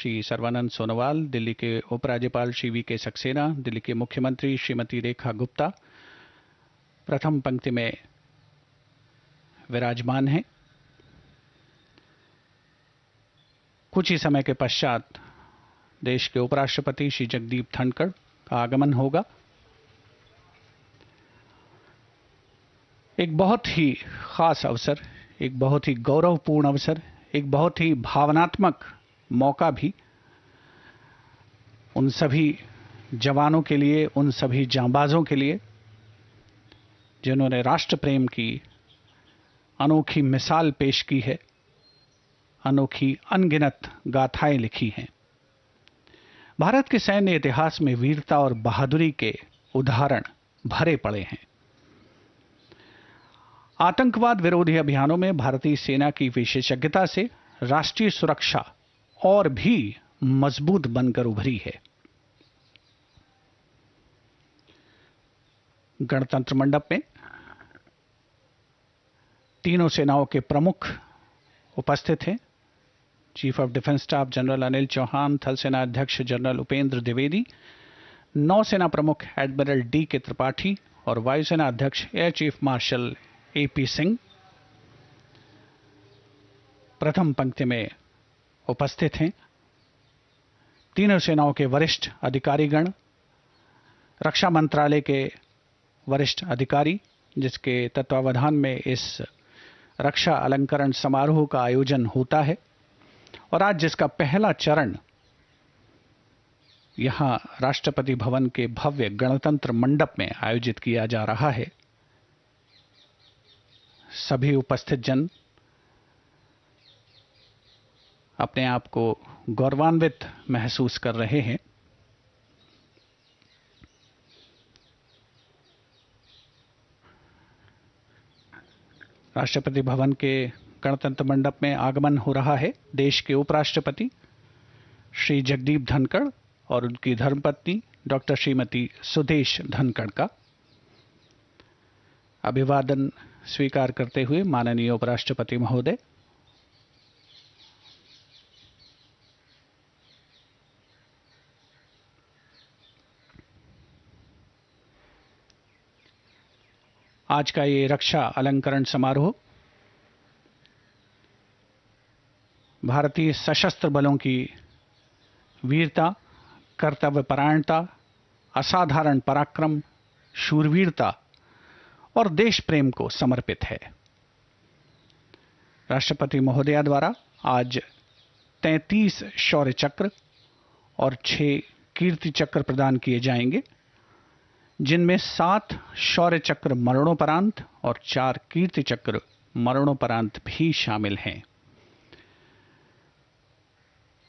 श्री सर्बानंद सोनोवाल, दिल्ली के उपराज्यपाल श्री वी के सक्सेना, दिल्ली के मुख्यमंत्री श्रीमती रेखा गुप्ता प्रथम पंक्ति में विराजमान हैं। कुछ ही समय के पश्चात देश के उपराष्ट्रपति श्री जगदीप धनखड़ का आगमन होगा। एक बहुत ही खास अवसर, एक बहुत ही गौरवपूर्ण अवसर, एक बहुत ही भावनात्मक मौका भी उन सभी जवानों के लिए, उन सभी जांबाजों के लिए जिन्होंने राष्ट्र प्रेम की अनोखी मिसाल पेश की है, अनोखी अनगिनत गाथाएं लिखी हैं। भारत के सैन्य इतिहास में वीरता और बहादुरी के उदाहरण भरे पड़े हैं। आतंकवाद विरोधी अभियानों में भारतीय सेना की विशेषज्ञता से राष्ट्रीय सुरक्षा और भी मजबूत बनकर उभरी है। गणतंत्र मंडप में तीनों सेनाओं के प्रमुख उपस्थित हैं। Chief of defence staff general Anil Chauhan, थल सेना अध्यक्ष जनरल उपेंद्र द्विवेदी, नौसेना प्रमुख एडमिरल डी के त्रिपाठी और वायुसेना अध्यक्ष air chief marshal AP Singh प्रथम पंक्ति में उपस्थित हैं। तीनों सेनाओं के वरिष्ठ अधिकारीगण, रक्षा मंत्रालय के वरिष्ठ अधिकारी, जिसके तत्वावधान में इस रक्षा अलंकरण समारोह का आयोजन होता है और आज जिसका पहला चरण यहां राष्ट्रपति भवन के भव्य गणतंत्र मंडप में आयोजित किया जा रहा है। सभी उपस्थित जन अपने आप को गौरवान्वित महसूस कर रहे हैं। राष्ट्रपति भवन के गणतंत्र मंडप में आगमन हो रहा है देश के उपराष्ट्रपति श्री जगदीप धनखड़ और उनकी धर्मपत्नी डॉक्टर श्रीमती सुदेश धनखड़ का। अभिवादन स्वीकार करते हुए माननीय उपराष्ट्रपति महोदय आज का ये रक्षा अलंकरण समारोह भारतीय सशस्त्र बलों की वीरता, कर्तव्यपरायणता, असाधारण पराक्रम, शूरवीरता और देश प्रेम को समर्पित है। राष्ट्रपति महोदया द्वारा आज 33 शौर्य चक्र और 6 कीर्ति चक्र प्रदान किए जाएंगे, जिनमें 7 शौर्य चक्र मरणोपरांत और 4 कीर्ति चक्र मरणोपरांत भी शामिल हैं।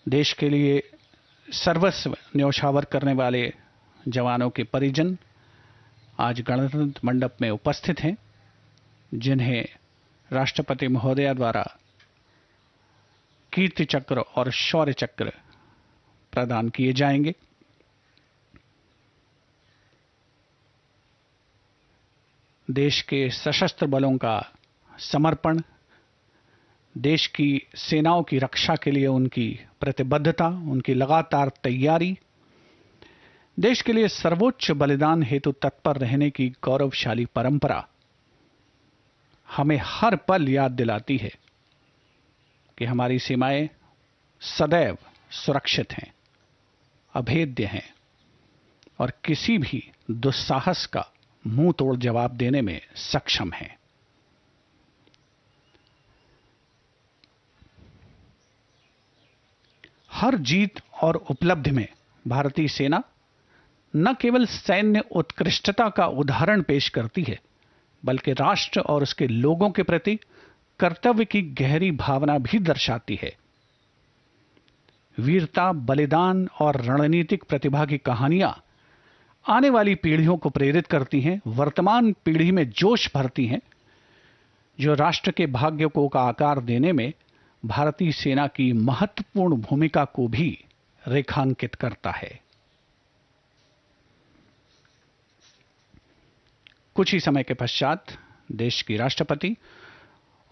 देश के लिए सर्वस्व न्यौछावर करने वाले जवानों के परिजन आज गणतंत्र मंडप में उपस्थित हैं, जिन्हें राष्ट्रपति महोदया द्वारा कीर्ति चक्र और शौर्य चक्र प्रदान किए जाएंगे। देश के सशस्त्र बलों का समर्पण, देश की सेनाओं की रक्षा के लिए उनकी प्रतिबद्धता, उनकी लगातार तैयारी, देश के लिए सर्वोच्च बलिदान हेतु तत्पर रहने की गौरवशाली परंपरा हमें हर पल याद दिलाती है कि हमारी सीमाएं सदैव सुरक्षित हैं, अभेद्य हैं और किसी भी दुस्साहस का मुंह तोड़ जवाब देने में सक्षम हैं। हर जीत और उपलब्धि में भारतीय सेना न केवल सैन्य उत्कृष्टता का उदाहरण पेश करती है, बल्कि राष्ट्र और उसके लोगों के प्रति कर्तव्य की गहरी भावना भी दर्शाती है। वीरता, बलिदान और रणनीतिक प्रतिभा की कहानियां आने वाली पीढ़ियों को प्रेरित करती हैं, वर्तमान पीढ़ी में जोश भरती हैं, जो राष्ट्र के भाग्य को का आकार देने में भारतीय सेना की महत्वपूर्ण भूमिका को भी रेखांकित करता है। कुछ ही समय के पश्चात देश की राष्ट्रपति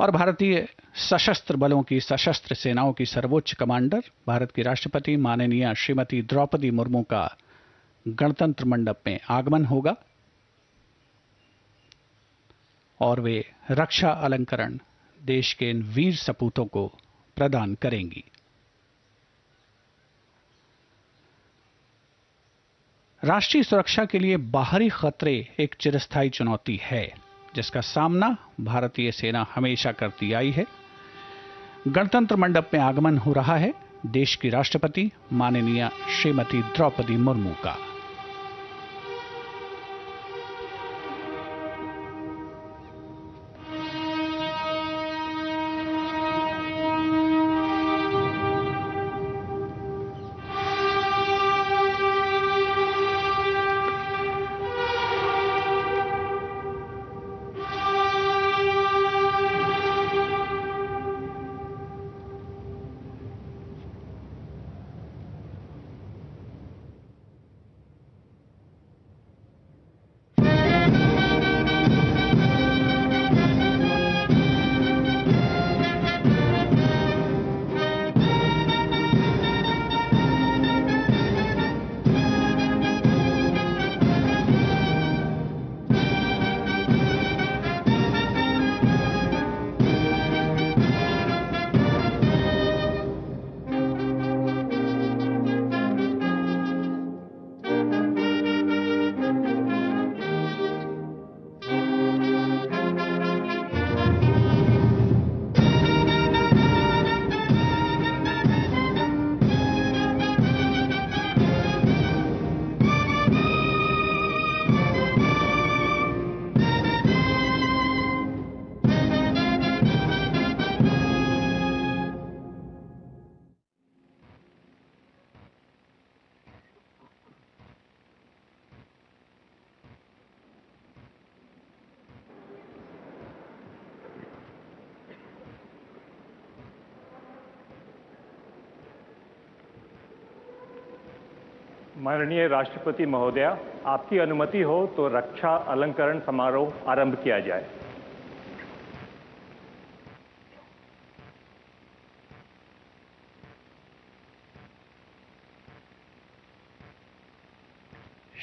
और भारतीय सशस्त्र बलों की सशस्त्र सेनाओं की सर्वोच्च कमांडर भारत की राष्ट्रपति माननीय श्रीमती द्रौपदी मुर्मू का गणतंत्र मंडप में आगमन होगा और वे रक्षा अलंकरण देश के इन वीर सपूतों को प्रदान करेंगी। राष्ट्रीय सुरक्षा के लिए बाहरी खतरे एक चिरस्थायी चुनौती है जिसका सामना भारतीय सेना हमेशा करती आई है। गणतंत्र मंडप में आगमन हो रहा है देश की राष्ट्रपति माननीय श्रीमती द्रौपदी मुर्मू का। माननीय राष्ट्रपति महोदया, आपकी अनुमति हो तो रक्षा अलंकरण समारोह आरंभ किया जाए।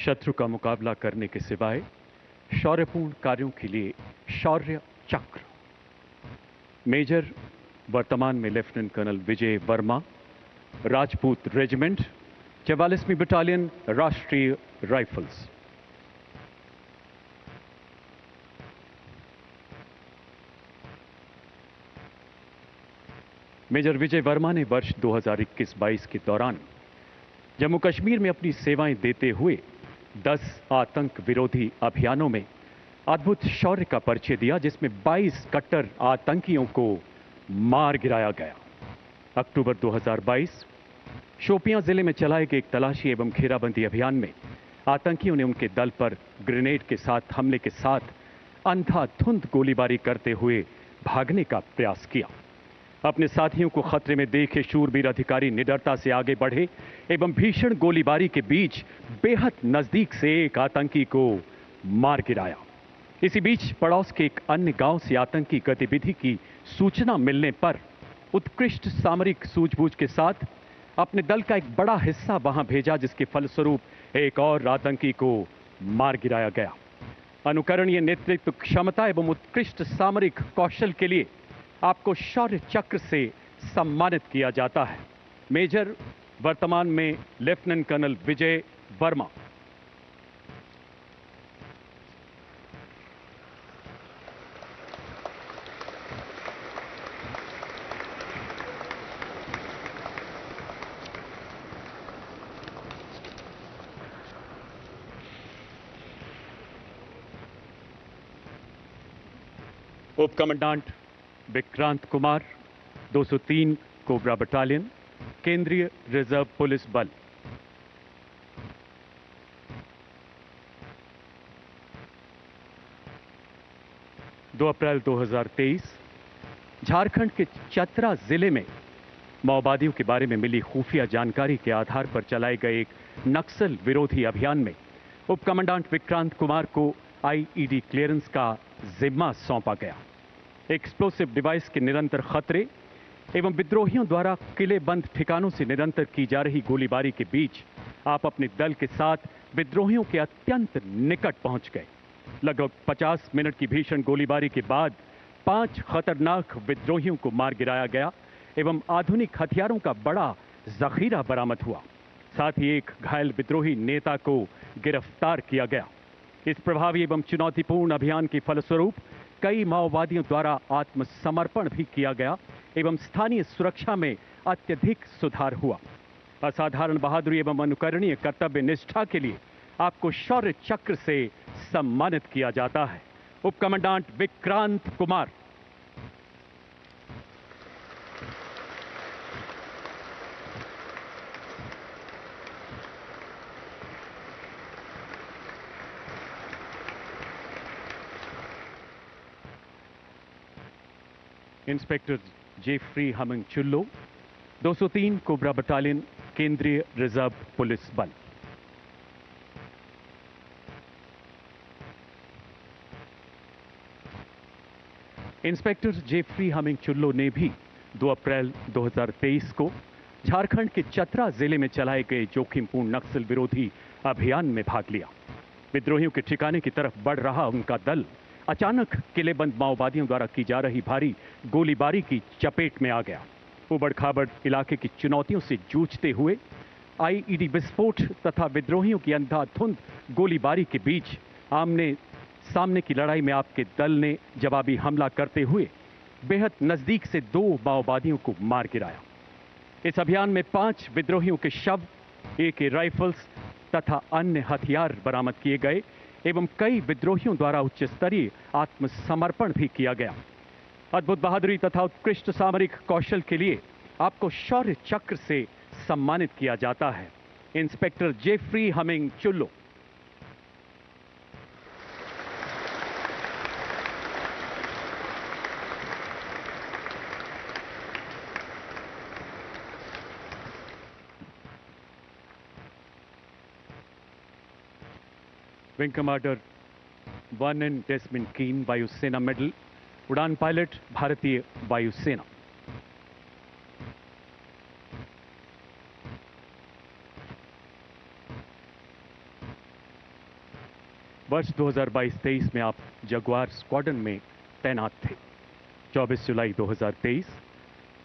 शत्रु का मुकाबला करने के सिवाय शौर्यपूर्ण कार्यों के लिए शौर्य चक्र। मेजर वर्तमान में लेफ्टिनेंट कर्नल विजय Verma, Rajput regiment, 44वीं battalion, Rashtriya rifles. Major विजय वर्मा ने वर्ष 2021-22 के दौरान जम्मू कश्मीर में अपनी सेवाएं देते हुए 10 आतंक विरोधी अभियानों में अद्भुत शौर्य का परिचय दिया, जिसमें 22 कट्टर आतंकियों को मार गिराया गया। अक्टूबर 2022 शोपियां जिले में चलाए गए एक तलाशी एवं घेराबंदी अभियान में आतंकियों ने उनके दल पर ग्रेनेड के साथ हमले के साथ अंधाधुंध गोलीबारी करते हुए भागने का प्रयास किया। अपने साथियों को खतरे में देखे शूरवीर अधिकारी निडरता से आगे बढ़े एवं भीषण गोलीबारी के बीच बेहद नजदीक से एक आतंकी को मार गिराया। इसी बीच पड़ोस के एक अन्य गांव से आतंकी गतिविधि की सूचना मिलने पर उत्कृष्ट सामरिक सूझबूझ के साथ अपने दल का एक बड़ा हिस्सा वहां भेजा, जिसके फलस्वरूप एक और आतंकी को मार गिराया गया। अनुकरणीय नेतृत्व क्षमता एवं उत्कृष्ट सामरिक कौशल के लिए आपको शौर्य चक्र से सम्मानित किया जाता है। मेजर वर्तमान में लेफ्टिनेंट कर्नल विजय वर्मा। उप commandant Vikrant Kumar, 203 cobra battalion, केंद्रीय रिजर्व पुलिस बल। दो अप्रैल 2023 झारखंड के चतरा जिले में माओवादियों के बारे में मिली खुफिया जानकारी के आधार पर चलाए गए एक नक्सल विरोधी अभियान में उप कमांडेंट विक्रांत कुमार को आईईडी क्लियरेंस का जिम्मा सौंपा गया। एक्सप्लोसिव डिवाइस के निरंतर खतरे एवं विद्रोहियों द्वारा किले बंद ठिकानों से निरंतर की जा रही गोलीबारी के बीच आप अपने दल के साथ विद्रोहियों के अत्यंत निकट पहुंच गए। लगभग 50 मिनट की भीषण गोलीबारी के बाद 5 खतरनाक विद्रोहियों को मार गिराया गया एवं आधुनिक हथियारों का बड़ा जखीरा बरामद हुआ। साथ ही एक घायल विद्रोही नेता को गिरफ्तार किया गया। इस प्रभावी एवं चुनौतीपूर्ण अभियान के फलस्वरूप कई माओवादियों द्वारा आत्मसमर्पण भी किया गया एवं स्थानीय सुरक्षा में अत्यधिक सुधार हुआ। असाधारण बहादुरी एवं अनुकरणीय कर्तव्य निष्ठा के लिए आपको शौर्य चक्र से सम्मानित किया जाता है। उप commandant Vikrant Kumar. Inspector Jeffrey Hming Chullo, 203 cobra battalion, केंद्रीय रिजर्व पुलिस बल। इंस्पेक्टर जेफ्री हमिंग चुल्लो ने भी 2 अप्रैल 2023 को झारखंड के चतरा जिले में चलाए गए जोखिमपूर्ण नक्सल विरोधी अभियान में भाग लिया। विद्रोहियों के ठिकाने की तरफ बढ़ रहा उनका दल अचानक किलेबंद माओवादियों द्वारा की जा रही भारी गोलीबारी की चपेट में आ गया। उबड़ खाबड़ इलाके की चुनौतियों से जूझते हुए आईईडी विस्फोट तथा विद्रोहियों की अंधाधुंध गोलीबारी के बीच आमने सामने की लड़ाई में आपके दल ने जवाबी हमला करते हुए बेहद नजदीक से 2 माओवादियों को मार गिराया। इस अभियान में 5 विद्रोहियों के शव, AK राइफल्स तथा अन्य हथियार बरामद किए गए एवं कई विद्रोहियों द्वारा उच्च स्तरीय आत्मसमर्पण भी किया गया। अद्भुत बहादुरी तथा उत्कृष्ट सामरिक कौशल के लिए आपको शौर्य चक्र से सम्मानित किया जाता है। Inspector Jeffrey Hming Chullo. Wing commander Vernon Desmond Keane, वायुसेना मेडल, उड़ान पायलट, भारतीय वायुसेना। वर्ष 2022-23 में आप जगुआर स्क्वाड्रन में तैनात थे। 24 जुलाई 2023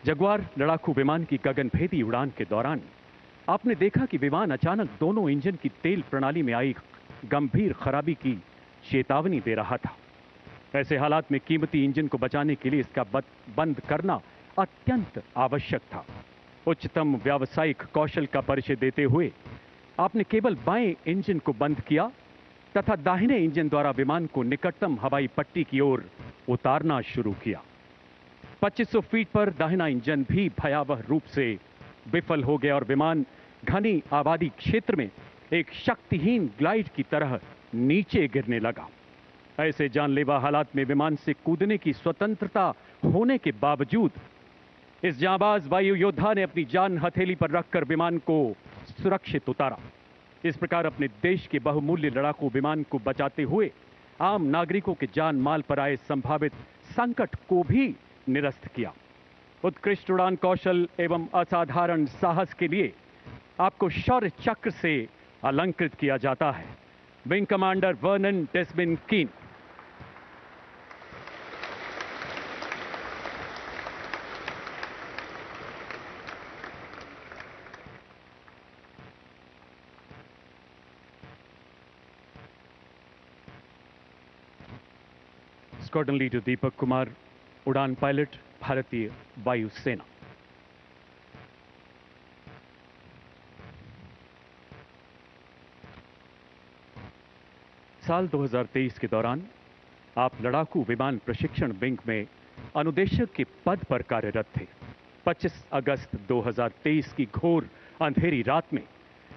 जगुआर लड़ाकू विमान की गगनभेदी उड़ान के दौरान आपने देखा कि विमान अचानक दोनों इंजन की तेल प्रणाली में आई गंभीर खराबी की चेतावनी दे रहा था। ऐसे हालात में कीमती इंजन को बचाने के लिए इसका बंद करना अत्यंत आवश्यक था। उच्चतम व्यावसायिक कौशल का परिचय देते हुए आपने केवल बाएं इंजन को बंद किया तथा दाहिने इंजन द्वारा विमान को निकटतम हवाई पट्टी की ओर उतारना शुरू किया। 2500 फीट पर दाहिना इंजन भी भयावह रूप से विफल हो गया और विमान घनी आबादी क्षेत्र में एक शक्तिहीन ग्लाइड की तरह नीचे गिरने लगा। ऐसे जानलेवा हालात में विमान से कूदने की स्वतंत्रता होने के बावजूद इस जांबाज वायु योद्धा ने अपनी जान हथेली पर रखकर विमान को सुरक्षित उतारा। इस प्रकार अपने देश के बहुमूल्य लड़ाकू विमान को बचाते हुए आम नागरिकों के जान माल पर आए संभावित संकट को भी निरस्त किया। उत्कृष्ट उड़ान कौशल एवं असाधारण साहस के लिए आपको शौर्य चक्र से अलंकृत किया जाता है। विंग कमांडर वर्नन डेस्मंड कीन। स्क्वाड्रन लीडर दीपक कुमार, उड़ान पायलट, भारतीय वायुसेना। साल 2023 के दौरान आप लड़ाकू विमान प्रशिक्षण विंग में अनुदेशक के पद पर कार्यरत थे। 25 अगस्त 2023 की घोर अंधेरी रात में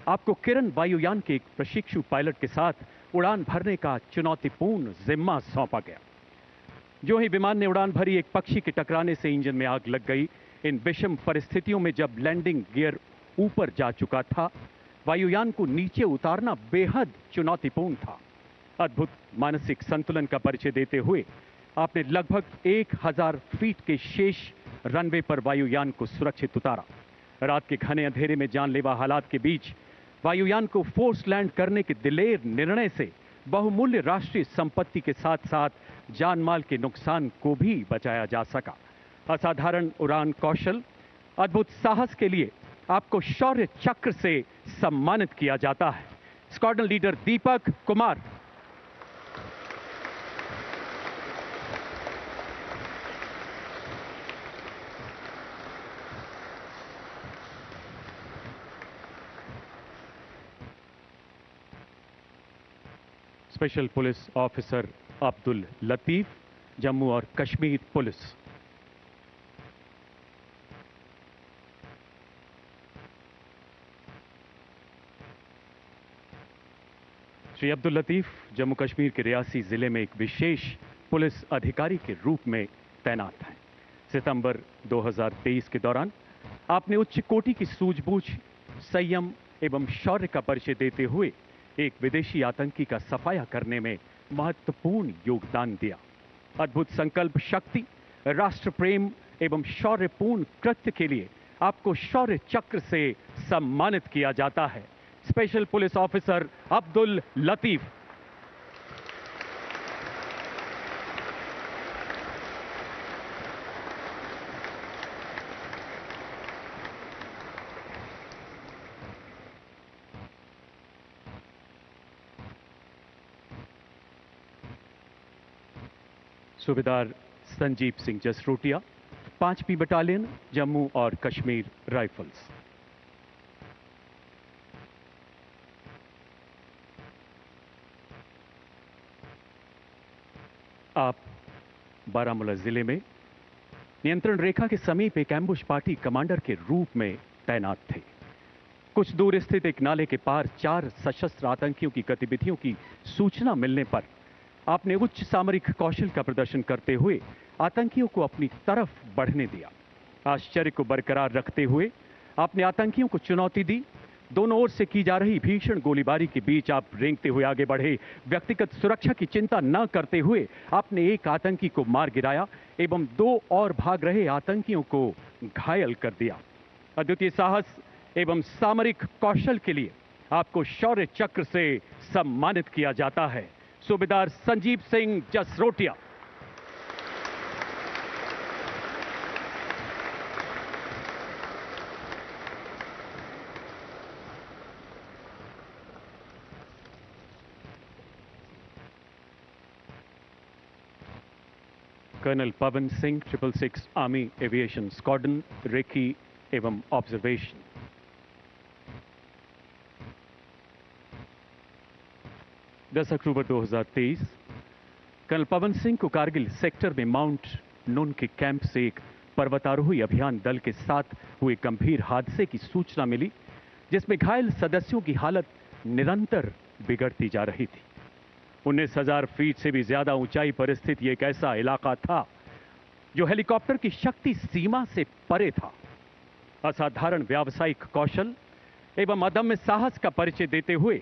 आपको किरण वायुयान के एक प्रशिक्षु पायलट के साथ उड़ान भरने का चुनौतीपूर्ण जिम्मा सौंपा गया। जो ही विमान ने उड़ान भरी, एक पक्षी के टकराने से इंजन में आग लग गई। इन विषम परिस्थितियों में जब लैंडिंग गियर ऊपर जा चुका था, वायुयान को नीचे उतारना बेहद चुनौतीपूर्ण था। अद्भुत मानसिक संतुलन का परिचय देते हुए आपने लगभग 1000 फीट के शेष रनवे पर वायुयान को सुरक्षित उतारा। रात के घने अंधेरे में जानलेवा हालात के बीच वायुयान को फोर्स लैंड करने के दिलेर निर्णय से बहुमूल्य राष्ट्रीय संपत्ति के साथ साथ जानमाल के नुकसान को भी बचाया जा सका। असाधारण उड़ान कौशल, अद्भुत साहस के लिए आपको शौर्य चक्र से सम्मानित किया जाता है। Squadron leader Deepak Kumar. Special police officer Abdul Latif, Jammu और कश्मीर पुलिस। श्री अब्दुल लतीफ जम्मू कश्मीर के रियासी जिले में एक विशेष पुलिस अधिकारी के रूप में तैनात हैं। सितंबर 2023 के दौरान आपने उच्च कोटि की सूझबूझ, संयम एवं शौर्य का परिचय देते हुए एक विदेशी आतंकी का सफाया करने में महत्वपूर्ण योगदान दिया। अद्भुत संकल्प शक्ति, राष्ट्र प्रेम एवं शौर्यपूर्ण कृत्य के लिए आपको शौर्य चक्र से सम्मानित किया जाता है। Special police officer Abdul Latif. सूबेदार संजीव सिंह जसरोटिया, 5वीं बटालियन, जम्मू और कश्मीर राइफल्स। आप बारामूला जिले में नियंत्रण रेखा के समीप एक एम्बुश पार्टी कमांडर के रूप में तैनात थे। कुछ दूर स्थित एक नाले के पार 4 सशस्त्र आतंकियों की गतिविधियों की सूचना मिलने पर आपने उच्च सामरिक कौशल का प्रदर्शन करते हुए आतंकियों को अपनी तरफ बढ़ने दिया। आश्चर्य को बरकरार रखते हुए आपने आतंकियों को चुनौती दी। दोनों ओर से की जा रही भीषण गोलीबारी के बीच आप रेंगते हुए आगे बढ़े। व्यक्तिगत सुरक्षा की चिंता न करते हुए आपने एक आतंकी को मार गिराया एवं 2 और भाग रहे आतंकियों को घायल कर दिया। अद्वितीय साहस एवं सामरिक कौशल के लिए आपको शौर्य चक्र से सम्मानित किया जाता है। Subedar Sanjeev Singh Jasrotia. Colonel Pavan Singh, 666 army aviation squadron, recce एवं observation. 10 October 2023 colonel Pavan Singh को कारगिल सेक्टर में माउंट नून के कैंप से एक पर्वतारोही अभियान दल के साथ हुए गंभीर हादसे की सूचना मिली, जिसमें घायल सदस्यों की हालत निरंतर बिगड़ती जा रही थी। 19,000 फीट से भी ज्यादा ऊंचाई पर स्थित एक ऐसा इलाका था जो हेलीकॉप्टर की शक्ति सीमा से परे था। असाधारण व्यावसायिक कौशल एवं अदम्य साहस का परिचय देते हुए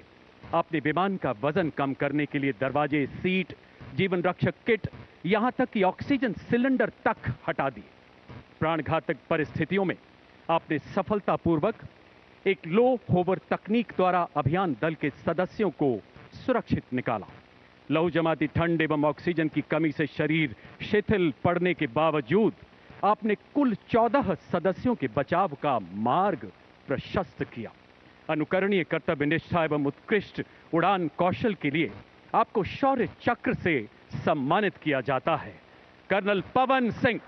आपने विमान का वजन कम करने के लिए दरवाजे, सीट, जीवन रक्षक किट, यहां तक कि ऑक्सीजन सिलेंडर तक हटा दिए। प्राणघातक परिस्थितियों में आपने सफलतापूर्वक एक लो होवर तकनीक द्वारा अभियान दल के सदस्यों को सुरक्षित निकाला। लहू जमाती ठंड एवं ऑक्सीजन की कमी से शरीर शिथिल पड़ने के बावजूद आपने कुल 14 सदस्यों के बचाव का मार्ग प्रशस्त किया। अनुकरणीय कर्तव्य निष्ठा एवं उत्कृष्ट उड़ान कौशल के लिए आपको शौर्य चक्र से सम्मानित किया जाता है। कर्नल पवन सिंह।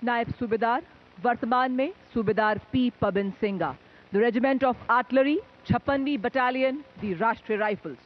नायब सूबेदार, वर्तमान में Subedar P Pawan Singha, the regiment of artillery, 56वीं बटालियन, दी राष्ट्रीय राइफल्स।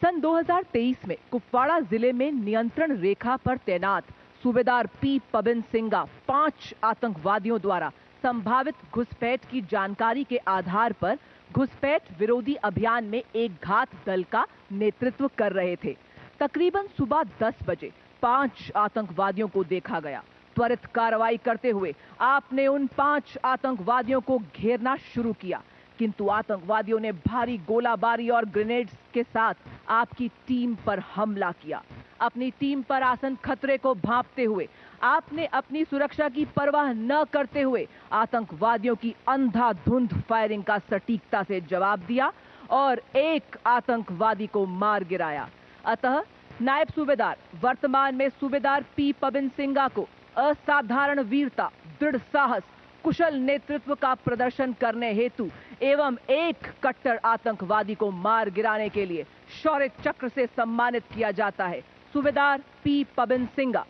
सन 2023 में कुपवाड़ा जिले में नियंत्रण रेखा पर तैनात सूबेदार पी पवन सिंगा 5 आतंकवादियों द्वारा संभावित घुसपैठ की जानकारी के आधार पर घुसपैठ विरोधी अभियान में एक घात दल का नेतृत्व कर रहे थे। तकरीबन सुबह 10 बजे 5 आतंकवादियों को देखा गया। त्वरित कार्रवाई करते हुए आपने उन 5 आतंकवादियों को घेरना शुरू किया, किंतु आतंकवादियों ने भारी गोलाबारी और ग्रेनेड्स के साथ आपकी टीम पर हमला किया। अपनी टीम पर आसन खतरे को भांपते हुए आपने अपनी सुरक्षा की परवाह न करते हुए आतंकवादियों की अंधाधुंध फायरिंग का सटीकता से जवाब दिया और एक आतंकवादी को मार गिराया। अतः नायब सूबेदार वर्तमान में सूबेदार पी पबिन सिंघा को असाधारण वीरता, दृढ़ साहस, कुशल नेतृत्व का प्रदर्शन करने हेतु एवं एक कट्टर आतंकवादी को मार गिराने के लिए शौर्य चक्र से सम्मानित किया जाता है। Subedar P Pabin Singha.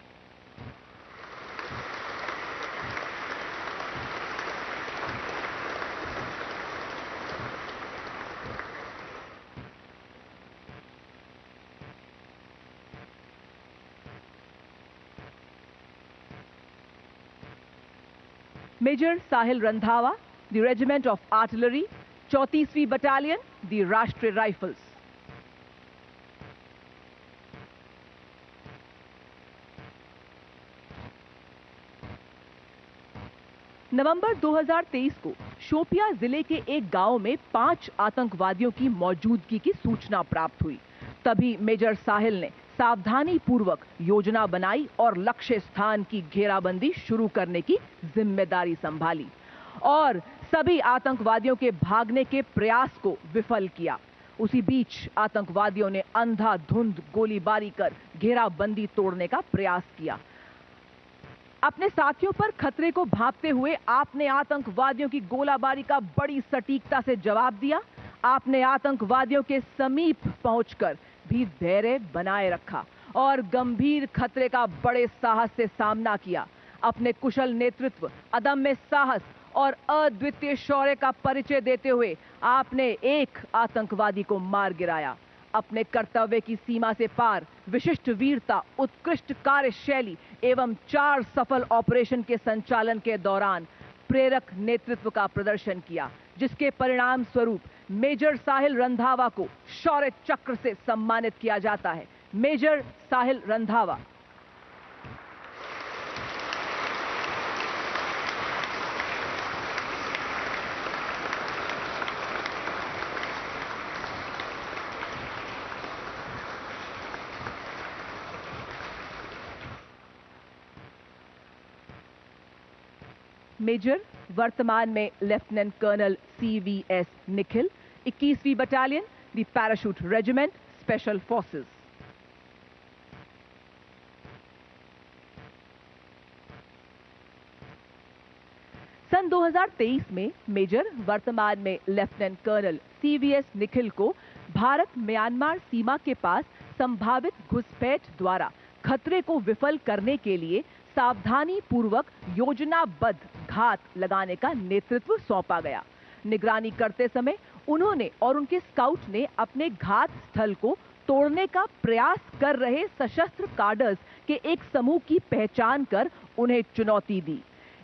Major Sahil Randhawa, the regiment of artillery, 34वीं battalion, the Rashtriya rifles. November 2023 को शोपिया जिले के एक गांव में 5 आतंकवादियों की मौजूदगी की सूचना प्राप्त हुई। तभी मेजर साहिल ने सावधानी पूर्वक योजना बनाई और लक्ष्य स्थान की घेराबंदी शुरू करने की जिम्मेदारी संभाली और सभी आतंकवादियों के भागने के प्रयास को विफल किया। उसी बीच आतंकवादियों ने अंधाधुंध गोलीबारी कर घेराबंदी तोड़ने का प्रयास किया। अपने साथियों पर खतरे को भांपते हुए आपने आतंकवादियों की गोलाबारी का बड़ी सटीकता से जवाब दिया। आपने आतंकवादियों के समीप पहुंचकर भी धैर्य बनाए रखा और गंभीर खतरे का बड़े साहस से सामना किया। अपने कुशल नेतृत्व, अदम्य साहस और अद्वितीय शौर्य का परिचय देते हुए आपने एक आतंकवादी को मार गिराया। अपने कर्तव्य की सीमा से पार विशिष्ट वीरता, उत्कृष्ट कार्यशैली एवं 4 सफल ऑपरेशन के संचालन के दौरान प्रेरक नेतृत्व का प्रदर्शन किया, जिसके परिणाम स्वरूप मेजर साहिल रंधावा को शौर्य चक्र से सम्मानित किया जाता है। मेजर साहिल रंधावा। मेजर वर्तमान में लेफ्टिनेंट कर्नल CVS निखिल, 21वीं battalion, the parachute regiment, special forces. सन 2023 में मेजर वर्तमान में लेफ्टिनेंट कर्नल CVS निखिल को भारत म्यांमार सीमा के पास संभावित घुसपैठ द्वारा खतरे को विफल करने के लिए सावधानी पूर्वक योजनाबद्ध घात लगाने का नेतृत्व सौंपा गया। निगरानी करते समय उन्होंने और उनके स्काउट ने अपने घात स्थल को तोड़ने का प्रयास कर रहे सशस्त्र कार्डर्स के एक समूह की पहचान कर उन्हें चुनौती दी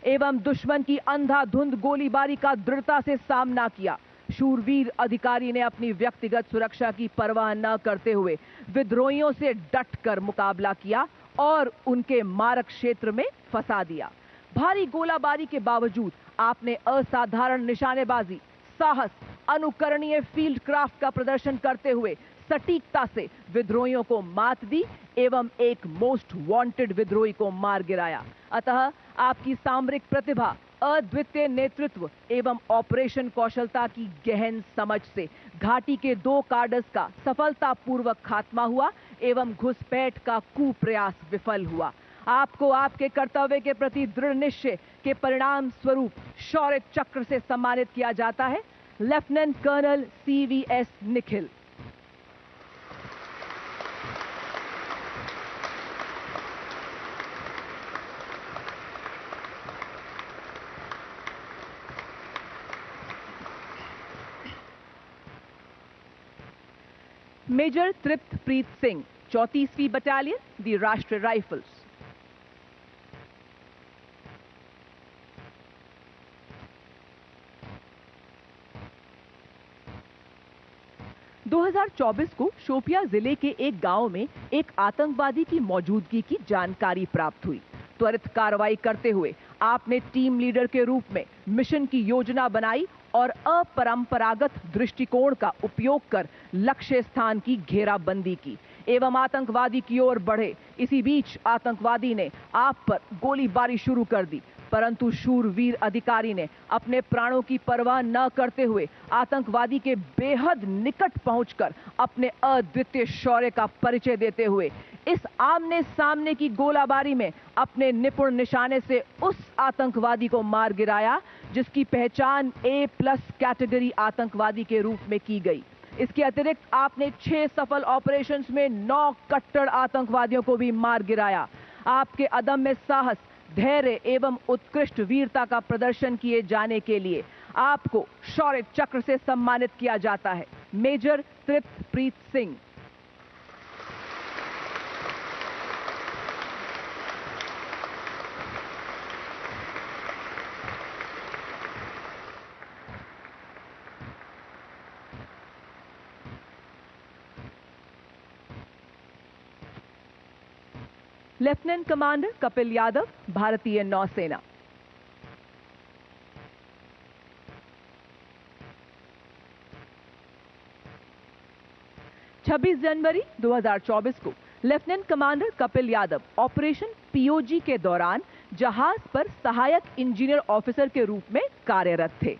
एवं दुश्मन की अंधाधुंध गोलीबारी का दृढ़ता से सामना किया। शूरवीर अधिकारी ने अपनी व्यक्तिगत सुरक्षा की परवाह न करते हुए विद्रोहियों से डटकर मुकाबला किया और उनके मारक क्षेत्र में फंसा दिया। भारी गोलाबारी के बावजूद आपने असाधारण निशानेबाजी, साहस, अनुकरणीय फील्ड क्राफ्ट का प्रदर्शन करते हुए सटीकता से विद्रोहियों को मात दी एवं एक मोस्ट वांटेड विद्रोही को मार गिराया। अतः आपकी सामरिक प्रतिभा, अद्वितीय नेतृत्व एवं ऑपरेशन कौशलता की गहन समझ से घाटी के 2 कार्डर्स का सफलतापूर्वक खात्मा हुआ एवं घुसपैठ का कुप्रयास विफल हुआ। आपको आपके कर्तव्य के प्रति दृढ़ निश्चय के परिणाम स्वरूप शौर्य चक्र से सम्मानित किया जाता है। Lieutenant colonel CVS Nikhil. Major Triptpreet Singh, 34वीं बटालियन, द राष्ट्रीय राइफल्स। 2024 को शोपियां जिले के एक गांव में एक आतंकवादी की मौजूदगी की जानकारी प्राप्त हुई। त्वरित कार्रवाई करते हुए आपने टीम लीडर के रूप में मिशन की योजना बनाई और अपरंपरागत दृष्टिकोण का उपयोग कर लक्ष्य स्थान की घेराबंदी की एवं आतंकवादी की ओर बढ़े। इसी बीच आतंकवादी ने आप पर गोलीबारी शुरू कर दी, परंतु शूरवीर अधिकारी ने अपने प्राणों की परवाह न करते हुए आतंकवादी के बेहद निकट पहुंचकर अपने अद्वितीय शौर्य का परिचय देते हुए इस आमने सामने की गोलाबारी में अपने निपुण निशाने से उस आतंकवादी को मार गिराया जिसकी पहचान A+ कैटेगरी आतंकवादी के रूप में की गई। इसके अतिरिक्त आपने 6 सफल ऑपरेशंस में 9 कट्टर आतंकवादियों को भी मार गिराया। आपके अदम्य साहस, धैर्य एवं उत्कृष्ट वीरता का प्रदर्शन किए जाने के लिए आपको शौर्य चक्र से सम्मानित किया जाता है। Major Triptpreet Singh. Lieutenant commander Kapil Yadav, भारतीय नौसेना। छब्बीस जनवरी 2024 को lieutenant commander Kapil Yadav operation POG के दौरान जहाज पर सहायक इंजीनियर ऑफिसर के रूप में कार्यरत थे।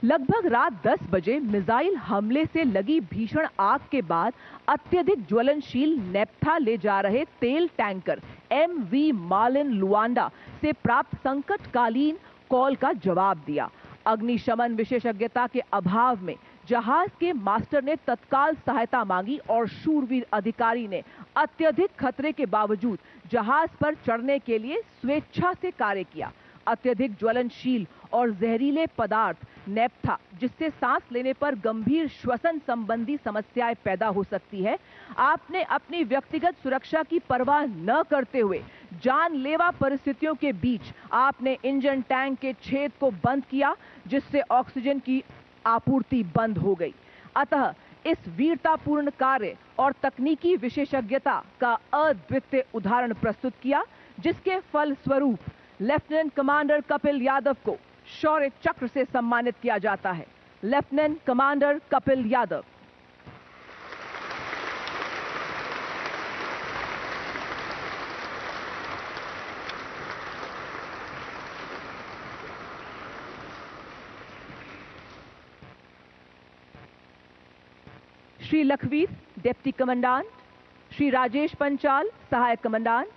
लगभग रात 10 बजे मिसाइल हमले से लगी भीषण आग के बाद अत्यधिक ज्वलनशील नेप्था ले जा रहे तेल टैंकर MV मालिन लुआंडा से प्राप्त संकटकालीन कॉल का जवाब दिया। अग्निशमन विशेषज्ञता के अभाव में जहाज के मास्टर ने तत्काल सहायता मांगी और शूरवीर अधिकारी ने अत्यधिक खतरे के बावजूद जहाज पर चढ़ने के लिए स्वेच्छा से कार्य किया। अत्यधिक ज्वलनशील और जहरीले पदार्थ नेप्था, जिससे सांस लेने पर गंभीर श्वसन संबंधी समस्याएं पैदा हो सकती है, आपने अपनी व्यक्तिगत सुरक्षा की परवाह न करते हुए जानलेवा परिस्थितियों के बीच आपने इंजन टैंक के छेद को बंद किया, जिससे ऑक्सीजन की आपूर्ति बंद हो गई। अतः इस वीरतापूर्ण कार्य और तकनीकी विशेषज्ञता का अद्वितीय उदाहरण प्रस्तुत किया, जिसके फल स्वरूप लेफ्टिनेंट कमांडर कपिल यादव को शौर्य चक्र से सम्मानित किया जाता है। Lieutenant commander Kapil Yadav. Shri Lakhvir, deputy commandant. Shri Rajesh Panchal, सहायक कमांडेंट।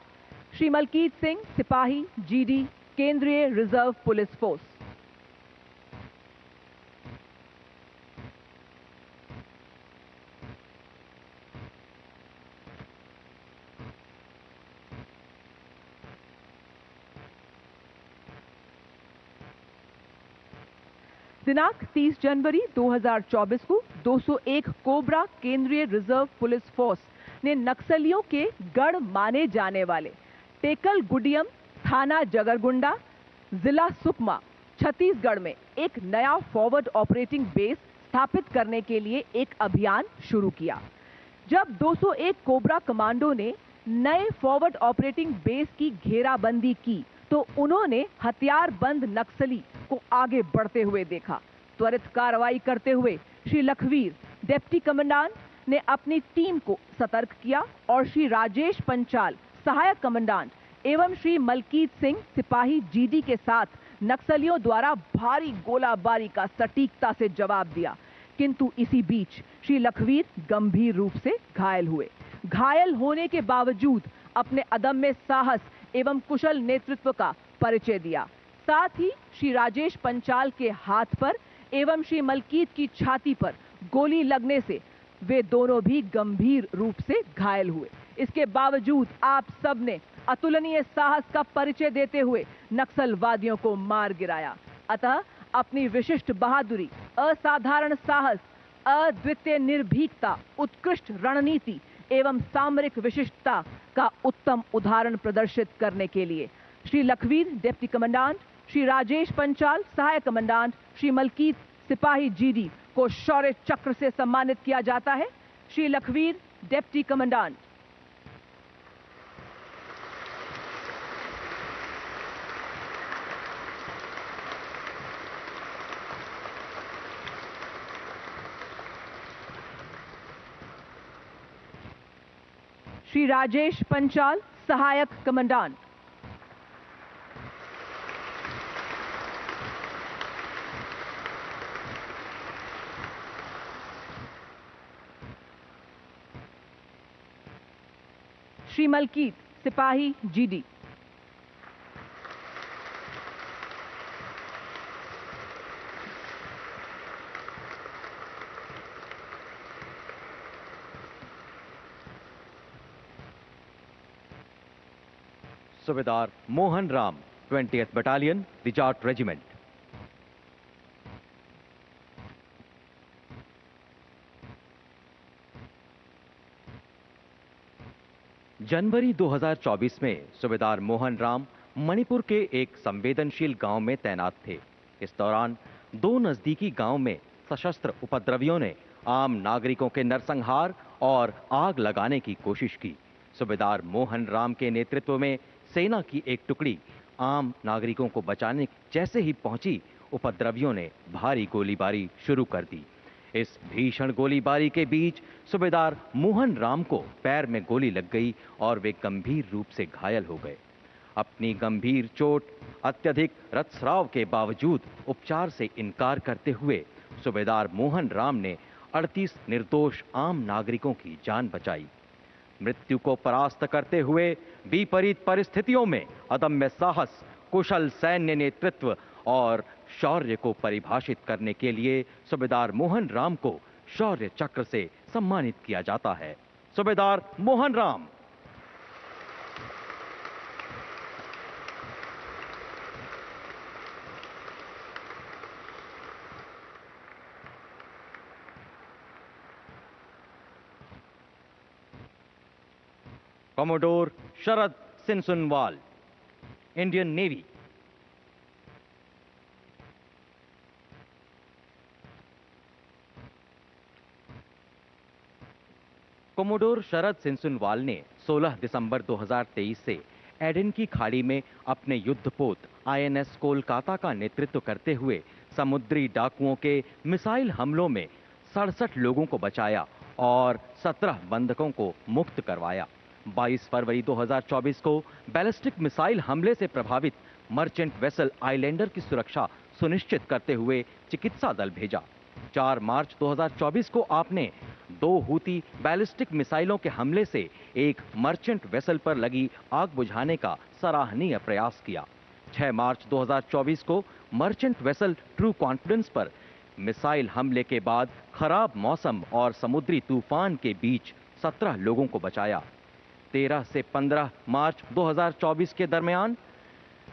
श्री मलकीत सिंह, सिपाही GD, केंद्रीय रिजर्व पुलिस फोर्स। दिनांक 30 जनवरी 2024 को 201 कोबरा केंद्रीय रिजर्व पुलिस फोर्स ने नक्सलियों के गढ़ माने जाने वाले टेकल गुडियम, थाना जगरगुंडा, जिला सुकमा, छत्तीसगढ़ में एक नया फॉरवर्ड ऑपरेटिंग बेस स्थापित करने के लिए एक अभियान शुरू किया। जब 201 कोबरा कमांडो ने नए फॉरवर्ड ऑपरेटिंग बेस की घेराबंदी की तो उन्होंने हथियारबंद नक्सली को आगे बढ़ते हुए देखा। त्वरित कार्रवाई करते हुए श्री लखवीर, डिप्टी कमांडेंट, ने अपनी टीम को सतर्क किया और श्री राजेश पंचाल, सहायक कमांडेंट, एवं श्री मलकीत सिंह, सिपाही GD के साथ नक्सलियों द्वारा भारी गोलाबारी का सटीकता से जवाब दिया। किंतु इसी बीच श्री लखवीर गंभीर रूप से घायल हुए। घायल होने के बावजूद अपने अदम्य साहस एवं कुशल नेतृत्व का परिचय दिया। साथ ही श्री राजेश पंचाल के हाथ पर एवं श्री मलकीत की छाती पर गोली लगने से वे दोनों भी गंभीर रूप से घायल हुए। इसके बावजूद आप सब ने अतुलनीय साहस का परिचय देते हुए नक्सलवादियों को मार गिराया। अतः अपनी विशिष्ट बहादुरी, असाधारण साहस, अद्वितीय निर्भीकता, उत्कृष्ट रणनीति एवं सामरिक विशिष्टता का उत्तम उदाहरण प्रदर्शित करने के लिए श्री लखवीर, डिप्टी कमांडेंट, श्री राजेश पंचाल, सहायक कमांडेंट, श्री मलकीत, सिपाही GD को शौर्य चक्र से सम्मानित किया जाता है। Shri Lakhvir, deputy commandant. श्री राजेश पंचाल, सहायक कमांडेंट। श्री मलकीत, सिपाही, GD. Subedar Mohan Ram, 20th battalion, the Jat regiment. जनवरी 2024 में सूबेदार मोहन राम मणिपुर के एक संवेदनशील गांव में तैनात थे। इस दौरान दो नजदीकी गांव में सशस्त्र उपद्रवियों ने आम नागरिकों के नरसंहार और आग लगाने की कोशिश की। सूबेदार मोहन राम के नेतृत्व में सेना की एक टुकड़ी आम नागरिकों को बचाने जैसे ही पहुंची, उपद्रवियों ने भारी गोलीबारी शुरू कर दी। इस भीषण गोलीबारी के बीच सूबेदार मोहन राम को पैर में गोली लग गई और वे गंभीर रूप से घायल हो गए। अपनी गंभीर चोट, अत्यधिक रक्तस्राव के बावजूद उपचार से इनकार करते हुए सूबेदार मोहन राम ने 38 निर्दोष आम नागरिकों की जान बचाई। मृत्यु को परास्त करते हुए विपरीत परिस्थितियों में अदम्य साहस, कुशल सैन्य नेतृत्व और शौर्य को परिभाषित करने के लिए सूबेदार मोहन राम को शौर्य चक्र से सम्मानित किया जाता है। सूबेदार मोहन राम। कमोडोर शरद सिनसुनवाल, इंडियन नेवी। कोमोडोर शरद सिनसुनवाल ने 16 दिसंबर 2023 से एडन की खाड़ी में अपने युद्धपोत INS कोलकाता का नेतृत्व करते हुए समुद्री डाकुओं के मिसाइल हमलों में 67 लोगों को बचाया और 17 बंधकों को मुक्त करवाया। 22 फरवरी 2024 को बैलिस्टिक मिसाइल हमले से प्रभावित मर्चेंट वेसल आइलैंडर की सुरक्षा सुनिश्चित करते हुए चिकित्सा दल भेजा। 4 मार्च 2024 को आपने 2 हूती बैलिस्टिक मिसाइलों के हमले से एक मर्चेंट वेसल पर लगी आग बुझाने का सराहनीय प्रयास किया। 6 मार्च 2024 को मर्चेंट वेसल ट्रू कॉन्फिडेंस पर मिसाइल हमले के बाद खराब मौसम और समुद्री तूफान के बीच 17 लोगों को बचाया। 13 से 15 मार्च 2024 के दरमियान